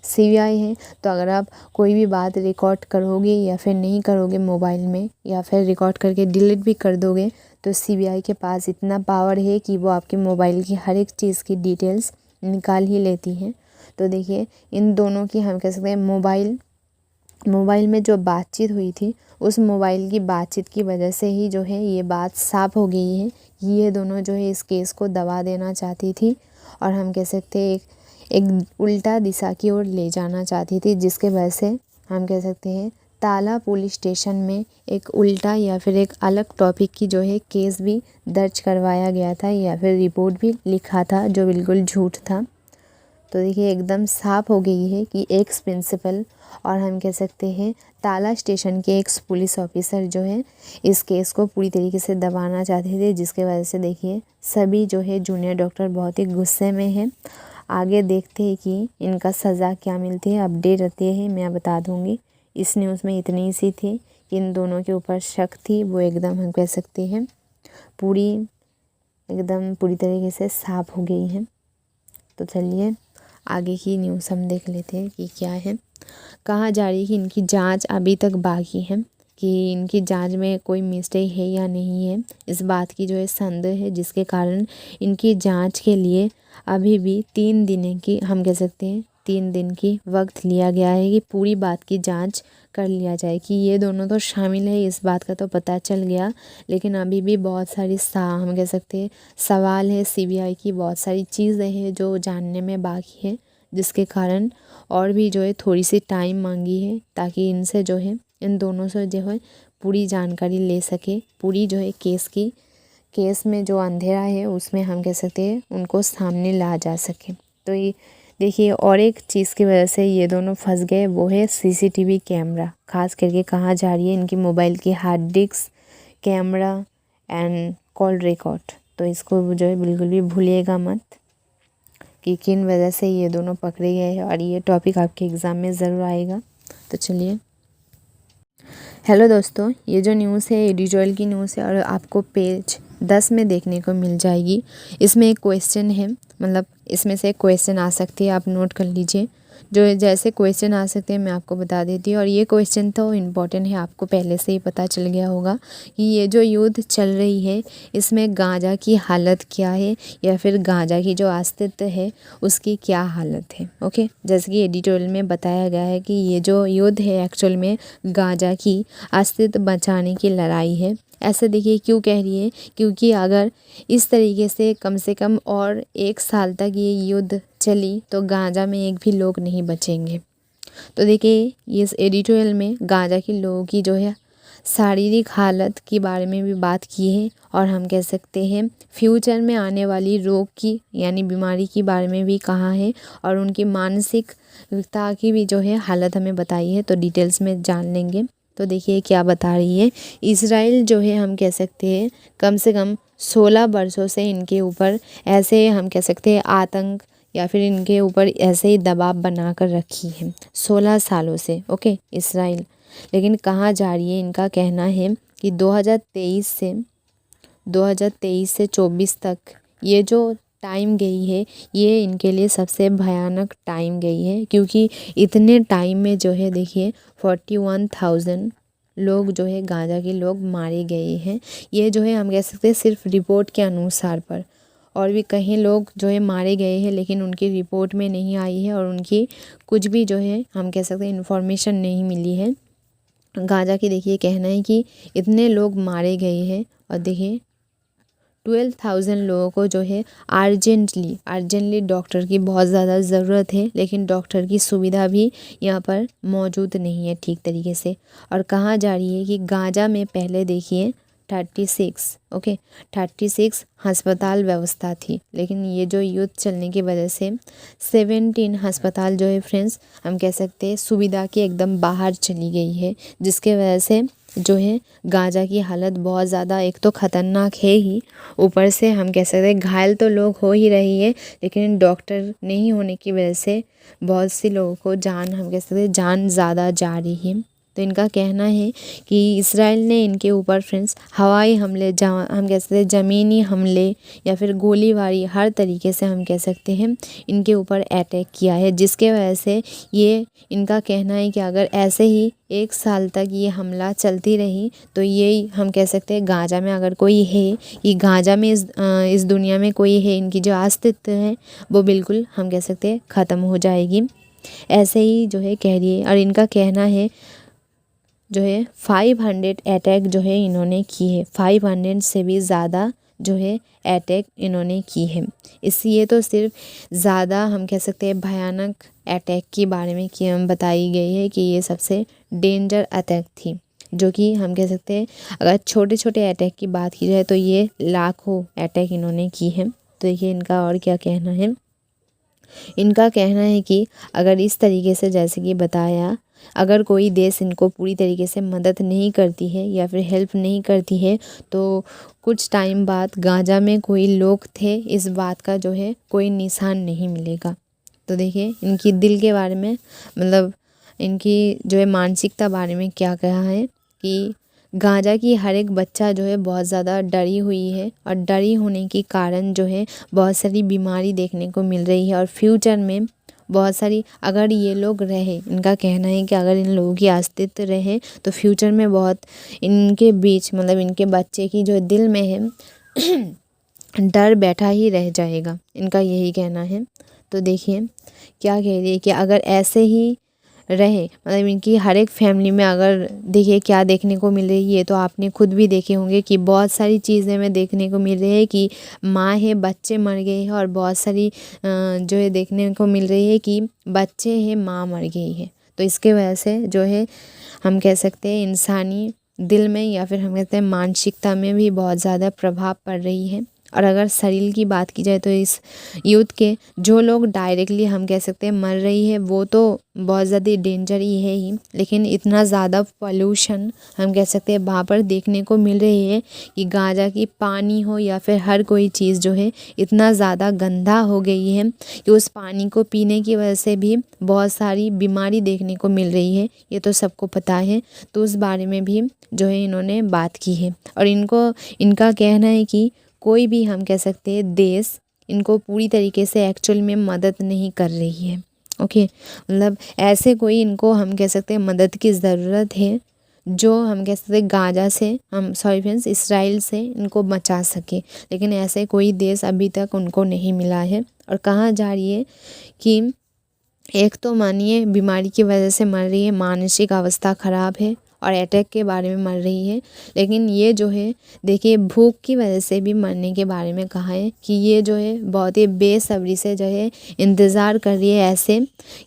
सीबीआई है तो अगर आप कोई भी बात रिकॉर्ड करोगे या फिर नहीं करोगे मोबाइल में या फिर रिकॉर्ड करके डिलीट भी कर दोगे तो सीबीआई के पास इतना पावर है कि वो आपके मोबाइल की हर एक चीज़ की डिटेल्स निकाल ही लेती हैं। तो देखिए इन दोनों की हम कह सकते हैं मोबाइल में जो बातचीत हुई थी उस मोबाइल की बातचीत की वजह से ही जो है ये बात साफ हो गई है कि ये दोनों जो है इस केस को दबा देना चाहती थी और हम कह सकते हैं एक उल्टा दिशा की ओर ले जाना चाहती थी, जिसके वजह से हम कह सकते हैं ताला पुलिस स्टेशन में एक उल्टा या फिर एक अलग टॉपिक की जो है केस भी दर्ज करवाया गया था या फिर रिपोर्ट भी लिखा था जो बिल्कुल झूठ था। तो देखिए एकदम साफ हो गई है कि एक्स प्रिंसिपल और हम कह सकते हैं ताला स्टेशन के एक्स पुलिस ऑफिसर जो है इस केस को पूरी तरीके से दबाना चाहते थे, जिसके वजह से देखिए सभी जो है जूनियर डॉक्टर बहुत ही गुस्से में हैं। आगे देखते हैं कि इनका सज़ा क्या मिलती है, अपडेट रहती है मैं बता दूंगी। इस न्यूज़ में इतनी सी थी कि इन दोनों के ऊपर शक थी वो एकदम हम कह सकते हैं एकदम पूरी तरीके से साफ हो गई है। तो चलिए आगे की न्यूज़ हम देख लेते हैं कि क्या है। कहा जा रही है कि इनकी जांच अभी तक बाकी है, कि इनकी जांच में कोई मिस्टेक है या नहीं है, इस बात की जो है संदेह है, जिसके कारण इनकी जांच के लिए अभी भी 3 दिन की हम कह सकते हैं 3 दिन की वक्त लिया गया है कि पूरी बात की जांच कर लिया जाए। कि ये दोनों तो शामिल है इस बात का तो पता चल गया, लेकिन अभी भी बहुत सारी हम कह सकते हैं सवाल है सीबीआई की, बहुत सारी चीज़ें हैं जो जानने में बाकी है, जिसके कारण और भी जो है थोड़ी सी टाइम मांगी है ताकि इनसे जो है इन दोनों से जो है पूरी जानकारी ले सके, पूरी जो है केस में जो अंधेरा है उसमें हम कह सकते हैं उनको सामने ला जा सके। तो ये देखिए और एक चीज़ की वजह से ये दोनों फंस गए वो है सीसीटीवी कैमरा। खास करके कहा जा रही है इनकी मोबाइल की hard disk, camera and call record. तो इसको जो है बिल्कुल भी भूलिएगा मत कि किन वजह से ये दोनों पकड़े गए हैं, और ये टॉपिक आपके एग्ज़ाम में ज़रूर आएगा। तो चलिए, हेलो दोस्तों, ये जो न्यूज़ है एडिटोरियल की न्यूज़ है और आपको पेज 10 में देखने को मिल जाएगी। इसमें एक क्वेश्चन है, मतलब इसमें से एक क्वेश्चन आ सकती है, आप नोट कर लीजिए। जो जैसे क्वेश्चन आ सकते हैं मैं आपको बता देती हूँ। और ये क्वेश्चन तो इम्पॉर्टेंट है, आपको पहले से ही पता चल गया होगा कि ये जो युद्ध चल रही है इसमें गांजा की हालत क्या है या फिर गांजा की जो अस्तित्व है उसकी क्या हालत है। ओके, जैसे कि एडिटोरियल में बताया गया है कि ये जो युद्ध है एक्चुअल में गांजा की अस्तित्व बचाने की लड़ाई है। ऐसे देखिए क्यों कह रही है, क्योंकि अगर इस तरीके से कम और 1 साल तक ये युद्ध चली तो गांजा में एक भी लोग नहीं बचेंगे। तो देखिए इस एडिटोरियल में गांजा के लोगों की जो है शारीरिक हालत के बारे में भी बात की है और हम कह सकते हैं फ्यूचर में आने वाली रोग की यानी बीमारी के बारे में भी कहा है और उनकी मानसिकता की भी जो है हालत हमें बताई है। तो डिटेल्स में जान लेंगे। तो देखिए क्या बता रही है। इजराइल जो है हम कह सकते हैं कम से कम 16 वर्षों से इनके ऊपर ऐसे हम कह सकते हैं आतंक या फिर इनके ऊपर ऐसे ही दबाव बना कर रखी है 16 सालों से। ओके इजराइल, लेकिन कहाँ जा रही है। इनका कहना है कि 2023 से 24 तक ये जो टाइम गई है ये इनके लिए सबसे भयानक टाइम गई है, क्योंकि इतने टाइम में जो है देखिए 41,000 लोग जो है गांजा के लोग मारे गए हैं। ये जो है हम कह सकते हैं सिर्फ रिपोर्ट के अनुसार पर, और भी कहीं लोग जो है मारे गए हैं लेकिन उनकी रिपोर्ट में नहीं आई है और उनकी कुछ भी जो है हम कह सकते हैं इन्फॉर्मेशन नहीं मिली है। गांजा की देखिए कहना है कि इतने लोग मारे गए हैं और देखिए 12,000 लोगों को जो है अर्जेंटली डॉक्टर की बहुत ज़्यादा ज़रूरत है, लेकिन डॉक्टर की सुविधा भी यहाँ पर मौजूद नहीं है ठीक तरीके से। और कहा जा रही है कि गांजा में पहले देखिए 36 अस्पताल व्यवस्था थी, लेकिन ये जो युद्ध चलने की वजह से 17 अस्पताल जो है फ्रेंड्स हम कह सकते हैं सुविधा के एकदम बाहर चली गई है, जिसके वजह से जो है गांजा की हालत बहुत ज़्यादा एक तो ख़तरनाक है ही, ऊपर से हम कह सकते हैं घायल तो लोग हो ही रही है, लेकिन डॉक्टर नहीं होने की वजह से बहुत सी लोगों को जान हम कह सकते हैं जान ज़्यादा जा रही है। तो इनका कहना है कि इसराइल ने इनके ऊपर फ्रेंड्स हवाई हमले हम कह सकते हैं ज़मीनी हमले या फिर गोलीबारी हर तरीके से हम कह सकते हैं इनके ऊपर अटैक किया है, जिसके वजह से ये इनका कहना है कि अगर ऐसे ही 1 साल तक ये हमला चलती रही तो ये हम कह सकते हैं गांजा में अगर कोई है, ये गांजा में इस दुनिया में कोई है, इनकी जो अस्तित्व है वो बिल्कुल हम कह सकते हैं ख़त्म हो जाएगी। ऐसे ही जो है कह रही है। और इनका कहना है जो है 500 अटैक जो है इन्होंने की है, 500 से भी ज़्यादा जो है अटैक इन्होंने की है। इसलिए तो सिर्फ ज़्यादा हम कह सकते हैं भयानक अटैक के बारे में कि हम बताई गई है कि ये सबसे डेंजर अटैक थी, जो कि हम कह सकते हैं अगर छोटे छोटे अटैक की बात की जाए तो ये लाखों अटैक इन्होंने की है। तो ये इनका और क्या कहना है। इनका कहना है कि अगर इस तरीके से जैसे कि बताया, अगर कोई देश इनको पूरी तरीके से मदद नहीं करती है या फिर हेल्प नहीं करती है तो कुछ टाइम बाद गांजा में कोई लोग थे इस बात का जो है कोई निशान नहीं मिलेगा। तो देखिए इनकी दिल के बारे में मतलब इनकी जो है मानसिकता बारे में क्या कहा है कि गांजा की हर एक बच्चा जो है बहुत ज़्यादा डरी हुई है और डरी होने के कारण जो है बहुत सारी बीमारी देखने को मिल रही है और फ्यूचर में बहुत सारी अगर ये लोग रहे, इनका कहना है कि अगर इन लोगों की अस्तित्व रहे तो फ्यूचर में बहुत इनके बीच मतलब इनके बच्चे की जो दिल में है डर बैठा ही रह जाएगा, इनका यही कहना है। तो देखिए क्या कह रही है कि अगर ऐसे ही रहे मतलब इनकी हर एक फैमिली में अगर देखिए क्या देखने को मिल रही है, तो आपने खुद भी देखे होंगे कि बहुत सारी चीज़ें में देखने को मिल रही है कि माँ है बच्चे मर गए हैं और बहुत सारी जो है देखने को मिल रही है कि बच्चे हैं माँ मर गई है। तो इसके वजह से जो है हम कह सकते हैं इंसानी दिल में या फिर हम कहते हैं मानसिकता में भी बहुत ज़्यादा प्रभाव पड़ रही है। और अगर शरीर की बात की जाए तो इस युद्ध के जो लोग डायरेक्टली हम कह सकते हैं मर रही है वो तो बहुत ज़्यादा डेंजर ही है ही, लेकिन इतना ज़्यादा पोल्यूशन हम कह सकते हैं वहाँ पर देखने को मिल रही है कि गांजा की पानी हो या फिर हर कोई चीज़ जो है इतना ज़्यादा गंदा हो गई है कि उस पानी को पीने की वजह से भी बहुत सारी बीमारी देखने को मिल रही है, ये तो सबको पता है। तो उस बारे में भी जो है इन्होंने बात की है और इनका कहना है कि कोई भी हम कह सकते हैं देश इनको पूरी तरीके से एक्चुअल में मदद नहीं कर रही है। ओके मतलब ऐसे कोई इनको हम कह सकते हैं मदद की ज़रूरत है जो हम कह सकते हैं गांजा से हम सॉरी फ्रेंड्स इसराइल से इनको बचा सके, लेकिन ऐसे कोई देश अभी तक उनको नहीं मिला है। और कहा जा रही है कि एक तो मानिए बीमारी की वजह से मर रही है, मानसिक अवस्था ख़राब है और अटैक के बारे में मर रही है। लेकिन ये जो है देखिए भूख की वजह से भी मरने के बारे में कहा है कि ये जो है बहुत ही बेसब्री से जो है इंतज़ार कर रही है, ऐसे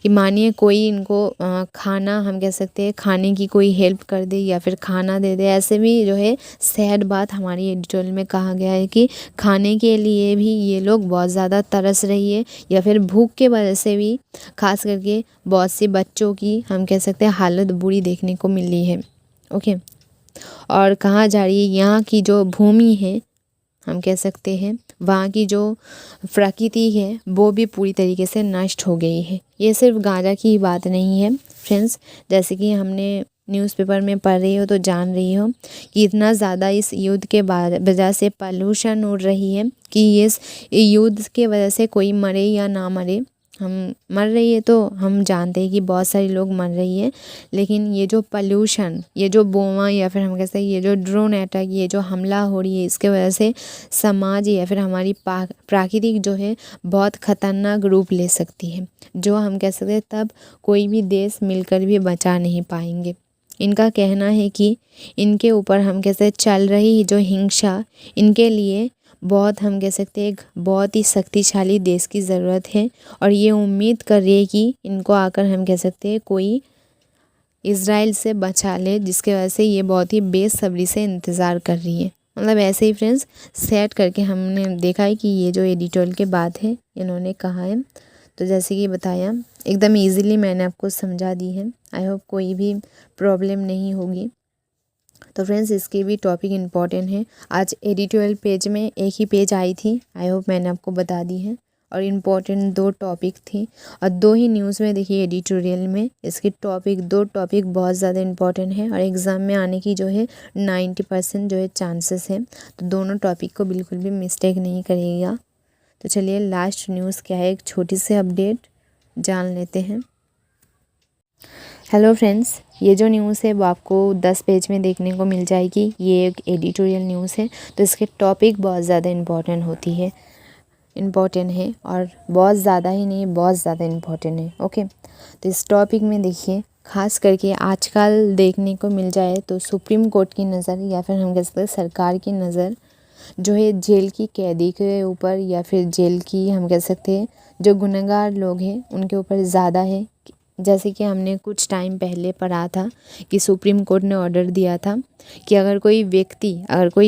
कि मानिए कोई इनको खाना, हम कह सकते हैं खाने की कोई हेल्प कर दे या फिर खाना दे दे। ऐसे भी जो है सैड बात हमारी एडिटोरियल में कहा गया है कि खाने के लिए भी ये लोग बहुत ज़्यादा तरस रही है, या फिर भूख के वजह से भी खास करके बहुत से बच्चों की हम कह सकते हैं हालत बुरी देखने को मिली है। ओके, और कहा जा रही है यहाँ की जो भूमि है, हम कह सकते हैं वहाँ की जो प्रकृति है वो भी पूरी तरीके से नष्ट हो गई है। ये सिर्फ गांजा की बात नहीं है फ्रेंड्स, जैसे कि हमने न्यूज़पेपर में पढ़ रही हो तो जान रही हो कि इतना ज़्यादा इस युद्ध के वजह से पॉल्यूशन उड़ रही है कि इस युद्ध के वजह से कोई मरे या ना मरे, हम मर रही है तो हम जानते हैं कि बहुत सारे लोग मर रही है, लेकिन ये जो पॉल्यूशन, ये जो बोमा या फिर हम कहते हैं ये जो ड्रोन अटैक, ये जो हमला हो रही है, इसके वजह से समाज या फिर हमारी प्राकृतिक जो है बहुत ख़तरनाक रूप ले सकती है, जो हम कह सकते हैं तब कोई भी देश मिलकर भी बचा नहीं पाएंगे। इनका कहना है कि इनके ऊपर हम कैसे चल रही जो हिंसा, इनके लिए बहुत हम कह सकते हैं एक बहुत ही शक्तिशाली देश की ज़रूरत है, और ये उम्मीद कर रही है कि इनको आकर हम कह सकते हैं कोई इज़राइल से बचा ले, जिसके वजह से ये बहुत ही बेसब्री से इंतज़ार कर रही है। मतलब ऐसे ही फ्रेंड्स सेट करके हमने देखा है कि ये जो एडिटोरियल के बात है इन्होंने कहा है। तो जैसे कि बताया एकदम इजीली मैंने आपको समझा दी है, आई होप कोई भी प्रॉब्लम नहीं होगी। तो फ्रेंड्स इसके भी टॉपिक इम्पॉर्टेंट है। आज एडिटोरियल पेज में एक ही पेज आई थी, आई होप मैंने आपको बता दी है, और इम्पॉर्टेंट 2 टॉपिक थी और 2 ही न्यूज़ में देखिए एडिटोरियल में इसकी टॉपिक 2 टॉपिक बहुत ज़्यादा इम्पॉर्टेंट है और एग्ज़ाम में आने की जो है 90% जो है चांसेस है। तो दोनों टॉपिक को बिल्कुल भी मिस्टेक नहीं करिएगा। तो चलिए लास्ट न्यूज़ क्या है, एक छोटी सी अपडेट जान लेते हैं। हेलो फ्रेंड्स, ये जो न्यूज़ है वो आपको 10 पेज में देखने को मिल जाएगी। ये एक एडिटोरियल न्यूज़ है, तो इसके टॉपिक बहुत ज़्यादा इम्पॉर्टेंट है और बहुत ज़्यादा ही नहीं, बहुत ज़्यादा इम्पॉर्टेंट है। ओके, तो इस टॉपिक में देखिए खास करके आजकल देखने को मिल जाए तो सुप्रीम कोर्ट की नज़र या फिर हम कह सकते हैं सरकार की नज़र जो है जेल की कैदी के ऊपर या फिर जेल की हम कह सकते हैं जो गुनहगार लोग हैं उनके ऊपर ज़्यादा है। जैसे कि हमने कुछ टाइम पहले पढ़ा था कि सुप्रीम कोर्ट ने ऑर्डर दिया था कि अगर कोई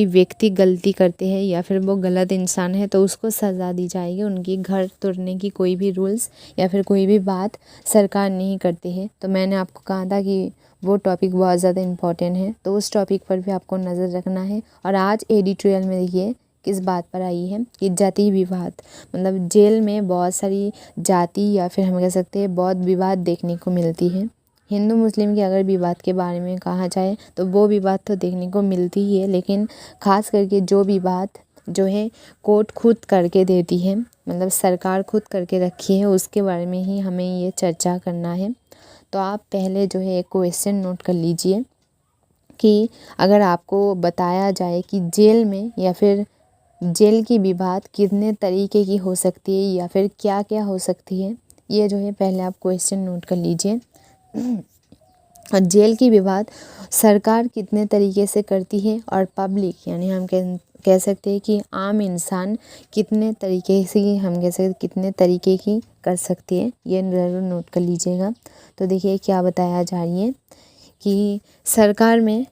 व्यक्ति गलती करते हैं या फिर वो गलत इंसान है तो उसको सज़ा दी जाएगी। उनकी घर तोड़ने की कोई भी रूल्स या फिर कोई भी बात सरकार नहीं करती है। तो मैंने आपको कहा था कि वो टॉपिक बहुत ज़्यादा इम्पॉर्टेंट है, तो उस टॉपिक पर भी आपको नज़र रखना है। और आज एडिटोरियल में देखिए किस बात पर आई है कि जाति विवाद, मतलब जेल में बहुत सारी जाति या फिर हम कह सकते हैं बहुत विवाद देखने को मिलती है। हिंदू मुस्लिम के अगर विवाद के बारे में कहा जाए तो वो विवाद तो देखने को मिलती ही है, लेकिन ख़ास करके जो विवाद जो है कोर्ट खुद करके देती है, मतलब सरकार खुद करके रखी है, उसके बारे में ही हमें ये चर्चा करना है। तो आप पहले जो है एक क्वेश्चन नोट कर लीजिए कि अगर आपको बताया जाए कि जेल में या फिर जेल की विवाद कितने तरीके की हो सकती है या फिर क्या क्या हो सकती है, ये जो है पहले आप क्वेश्चन नोट कर लीजिए। और जेल की विवाद सरकार कितने तरीके से करती है और पब्लिक यानी हम कह सकते हैं कि आम इंसान कितने तरीके से हम कह सकते कितने तरीके की कर सकती है, ये ज़रूर नोट कर लीजिएगा। तो देखिए क्या बताया जा रही है कि सरकार में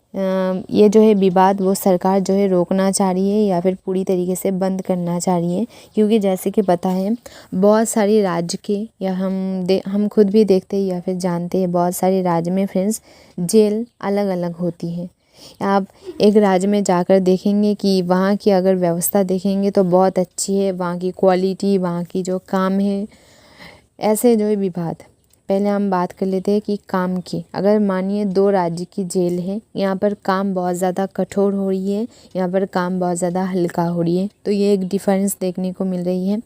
ये जो है विवाद वो सरकार जो है रोकना चाह रही है या फिर पूरी तरीके से बंद करना चाह रही है, क्योंकि जैसे कि पता है बहुत सारी राज्य के या हम खुद भी देखते हैं या फिर जानते हैं बहुत सारे राज्य में फ्रेंड्स जेल अलग अलग होती है। आप एक राज्य में जाकर देखेंगे कि वहाँ की अगर व्यवस्था देखेंगे तो बहुत अच्छी है, वहाँ की क्वालिटी, वहाँ की जो काम है, ऐसे जो है विवाद। पहले हम बात कर लेते हैं कि काम की। अगर मानिए 2 राज्य की जेल है, यहाँ पर काम बहुत ज़्यादा कठोर हो रही है, यहाँ पर काम बहुत ज़्यादा हल्का हो रही है, तो ये एक डिफरेंस देखने को मिल रही है।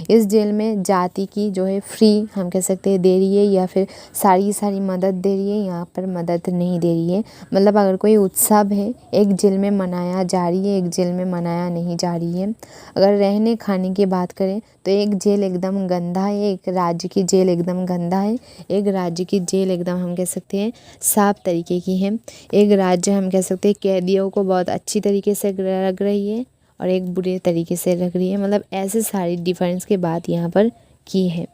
इस जेल में जाति की जो है फ्री हम कह सकते हैं दे रही है या फिर सारी मदद दे रही है, यहाँ पर मदद नहीं दे रही है। मतलब अगर कोई उत्सव है एक जेल में मनाया जा रही है, एक जेल में मनाया नहीं जा रही है। अगर रहने खाने की बात करें तो एक जेल एकदम गंदा है, एक राज्य की जेल एकदम गंदा है, एक राज्य की जेल एकदम हम कह सकते हैं साफ तरीके की है। एक राज्य हम कह सकते हैं कैदियों को बहुत अच्छी तरीके से रख रही है और एक बुरे तरीके से रख रही है। मतलब ऐसे सारी डिफरेंस की बात यहाँ पर की है।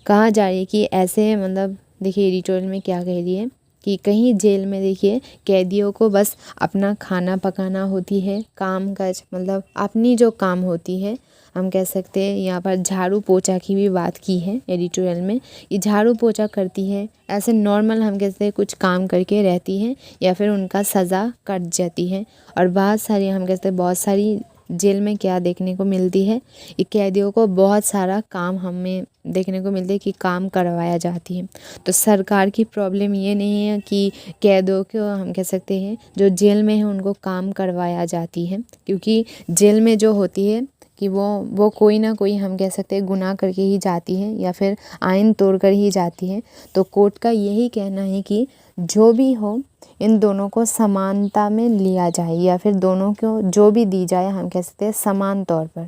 कहा जा रही है कि ऐसे मतलब देखिए एडिटोरियल में क्या कह रही है कि कहीं जेल में देखिए कैदियों को बस अपना खाना पकाना होती है, काम काज मतलब अपनी जो काम होती है हम कह सकते हैं। यहाँ पर झाड़ू पोछा की भी बात की है एडिटोरियल में, ये झाड़ू पोछा करती है, ऐसे नॉर्मल हम कहते हैं कुछ काम करके रहती है या फिर उनका सज़ा कट जाती है। और बहुत सारी हम कहते हैं बहुत सारी जेल में क्या देखने को मिलती है, ये कैदियों को बहुत सारा काम हमें देखने को मिलती है कि काम करवाया जाती है। तो सरकार की प्रॉब्लम ये नहीं है कि कैदियों को हम कह सकते हैं जो जेल में है उनको काम करवाया जाती है, क्योंकि जेल में जो होती है कि वो कोई ना कोई हम कह सकते हैं गुनाह करके ही जाती है या फिर आइन तोड़ कर ही जाती है। तो कोर्ट का यही कहना है कि जो भी हो इन दोनों को समानता में लिया जाए या फिर दोनों को जो भी दी जाए हम कह सकते हैं समान तौर पर।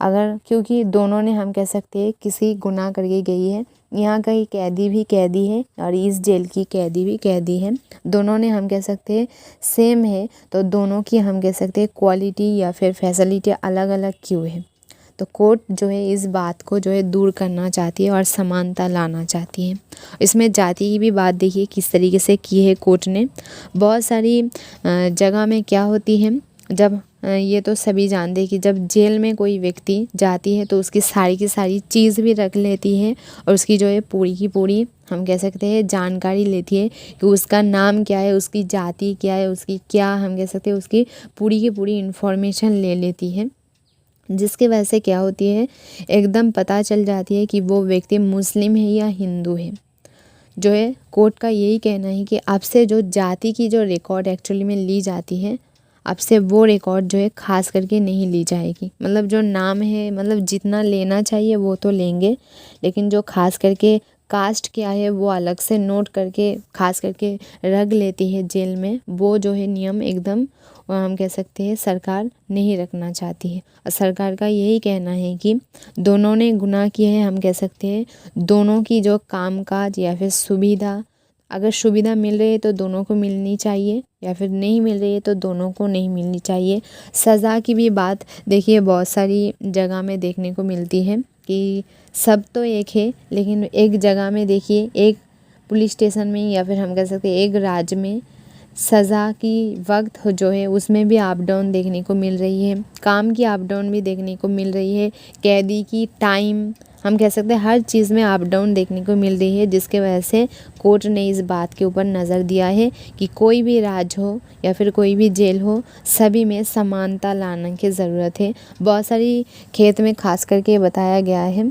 अगर क्योंकि दोनों ने हम कह सकते हैं किसी गुनाह करके गई है, यहाँ का ही कैदी भी कैदी है और इस जेल की कैदी भी कैदी है, दोनों ने हम कह सकते हैं सेम है, तो दोनों की हम कह सकते हैं क्वालिटी या फिर फैसिलिटी अलग अलग क्यों है। तो कोर्ट जो है इस बात को जो है दूर करना चाहती है और समानता लाना चाहती है। इसमें जाति की भी बात देखिए किस तरीके से की है कोर्ट ने। बहुत सारी जगह में क्या होती है, जब ये तो सभी जानते हैं कि जब जेल में कोई व्यक्ति जाती है तो उसकी सारी की सारी चीज़ भी रख लेती है और उसकी जो है पूरी की पूरी हम कह सकते हैं जानकारी लेती है कि उसका नाम क्या है, उसकी जाति क्या है, उसकी क्या हम कह सकते हैं उसकी पूरी की पूरी इन्फॉर्मेशन ले लेती है, जिसकी वजह से क्या होती है एकदम पता चल जाती है कि वो व्यक्ति मुस्लिम है या हिंदू है। जो है कोर्ट का यही कहना है कि आपसे जो जाति की जो रिकॉर्ड एक्चुअली में ली जाती है, आपसे वो रिकॉर्ड जो है खास करके नहीं ली जाएगी। मतलब जो नाम है मतलब जितना लेना चाहिए वो तो लेंगे, लेकिन जो खास करके कास्ट क्या है वो अलग से नोट करके खास करके रख लेती है जेल में, वो जो है नियम एकदम हम कह सकते हैं सरकार नहीं रखना चाहती है। और सरकार का यही कहना है कि दोनों ने गुनाह किए हैं, हम कह सकते हैं दोनों की जो कामकाज या फिर सुविधा, अगर सुविधा मिल रही है तो दोनों को मिलनी चाहिए या फिर नहीं मिल रही है तो दोनों को नहीं मिलनी चाहिए। सज़ा की भी बात देखिए बहुत सारी जगह में देखने को मिलती है कि सब तो एक है, लेकिन एक जगह में देखिए एक पुलिस स्टेशन में या फिर हम कह सकते हैं एक राज्य में सज़ा की वक्त जो है उसमें भी अप डाउन देखने को मिल रही है, काम की अप डाउन भी देखने को मिल रही है, कैदी की टाइम हम कह सकते हैं हर चीज़ में अप डाउन देखने को मिल रही है, जिसके वजह से कोर्ट ने इस बात के ऊपर नज़र दिया है कि कोई भी राज्य हो या फिर कोई भी जेल हो सभी में समानता लाने की ज़रूरत है। बहुत सारी खेत में खास करके बताया गया है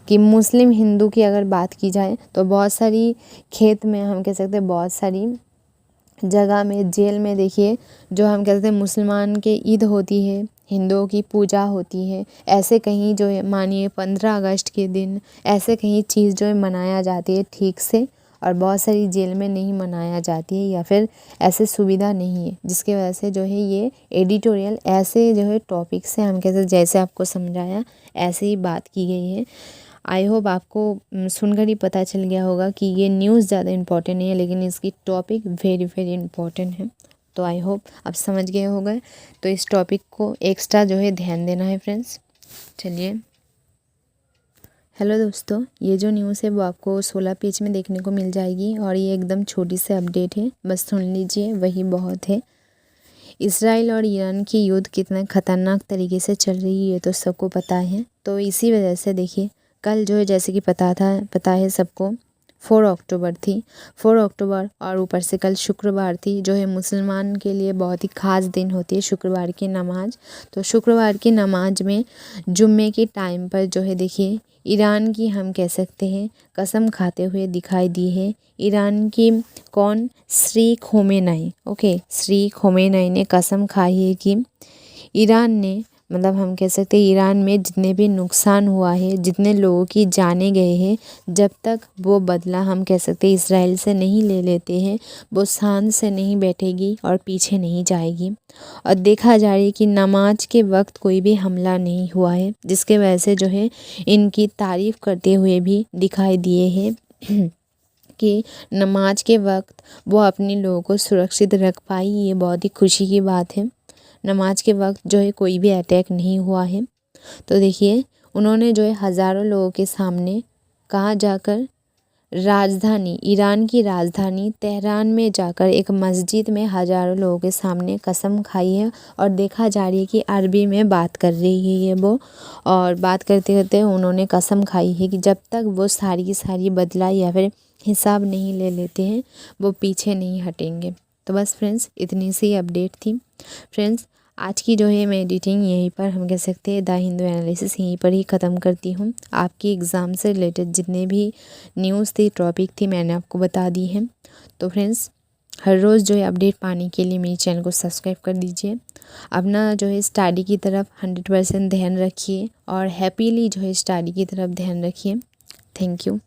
कि मुस्लिम हिंदू की अगर बात की जाए तो बहुत सारी खेत में हम कह सकते हैं बहुत सारी जगह में जेल में देखिए जो हम कहते हैं मुसलमान के ईद होती है, हिंदुओं की पूजा होती है, ऐसे कहीं जो है मानिए 15 अगस्त के दिन ऐसे कहीं चीज़ जो है मनाया जाती है ठीक से, और बहुत सारी जेल में नहीं मनाया जाती है या फिर ऐसे सुविधा नहीं है, जिसकी वजह से जो है ये एडिटोरियल ऐसे जो है टॉपिक से हम कहते हैं जैसे आपको समझाया ऐसे ही बात की गई है। आई होप आपको सुनकर ही पता चल गया होगा कि ये न्यूज़ ज़्यादा इम्पोर्टेंट नहीं है, लेकिन इसकी टॉपिक वेरी वेरी इम्पोर्टेंट है। तो आई होप आप समझ गए होंगे, तो इस टॉपिक को एक्स्ट्रा जो है ध्यान देना है फ्रेंड्स। चलिए, हेलो दोस्तों, ये जो न्यूज़ है वो आपको 16 पेज में देखने को मिल जाएगी और ये एकदम छोटी सी अपडेट है, बस सुन लीजिए वही बहुत है। इसराइल और ईरान की युद्ध कितना ख़तरनाक तरीके से चल रही है तो सबको पता है। तो इसी वजह से देखिए कल जो है जैसे कि पता है सबको 4 अक्टूबर थी, 4 अक्टूबर और ऊपर से कल शुक्रवार थी, जो है मुसलमान के लिए बहुत ही ख़ास दिन होती है शुक्रवार की नमाज। तो शुक्रवार की नमाज में जुम्मे के टाइम पर जो है देखिए ईरान की हम कह सकते हैं कसम खाते हुए दिखाई दी है। ईरान की कौन, Shri Khomeini, okay, Shri Khomeini ने कसम खाई है कि ईरान ने मतलब हम कह सकते हैं ईरान में जितने भी नुकसान हुआ है, जितने लोगों की जाने गए हैं, जब तक वो बदला हम कह सकते हैं इसराइल से नहीं ले लेते हैं, वो शांत से नहीं बैठेगी और पीछे नहीं जाएगी। और देखा जा रही है कि नमाज के वक्त कोई भी हमला नहीं हुआ है, जिसके वजह से जो है इनकी तारीफ़ करते हुए भी दिखाई दिए हैं कि नमाज के वक्त वो अपने लोगों को सुरक्षित रख पाई, ये बहुत ही खुशी की बात है। नमाज के वक्त जो है कोई भी अटैक नहीं हुआ है। तो देखिए उन्होंने जो है हज़ारों लोगों के सामने कहाँ जाकर, राजधानी, ईरान की राजधानी तेहरान में जाकर एक मस्जिद में हज़ारों लोगों के सामने कसम खाई है। और देखा जा रही है कि अरबी में बात कर रही है वो, और बात करते करते उन्होंने कसम खाई है कि जब तक वो सारी की सारी बदला या फिर हिसाब नहीं ले लेते हैं वो पीछे नहीं हटेंगे। तो बस फ्रेंड्स इतनी सी अपडेट थी। फ्रेंड्स आज की जो है मैं एडिटिंग यहीं पर, हम कह सकते हैं द हिंदू एनालिसिस यहीं पर ही ख़त्म करती हूँ। आपकी एग्ज़ाम से रिलेटेड जितने भी न्यूज़ थी, टॉपिक थी, मैंने आपको बता दी है। तो फ्रेंड्स हर रोज़ जो है अपडेट पाने के लिए मेरे चैनल को सब्सक्राइब कर दीजिए। अपना जो है स्टडी की तरफ 100% ध्यान रखिए और हैप्पीली जो है स्टडी की तरफ ध्यान रखिए। Thank you.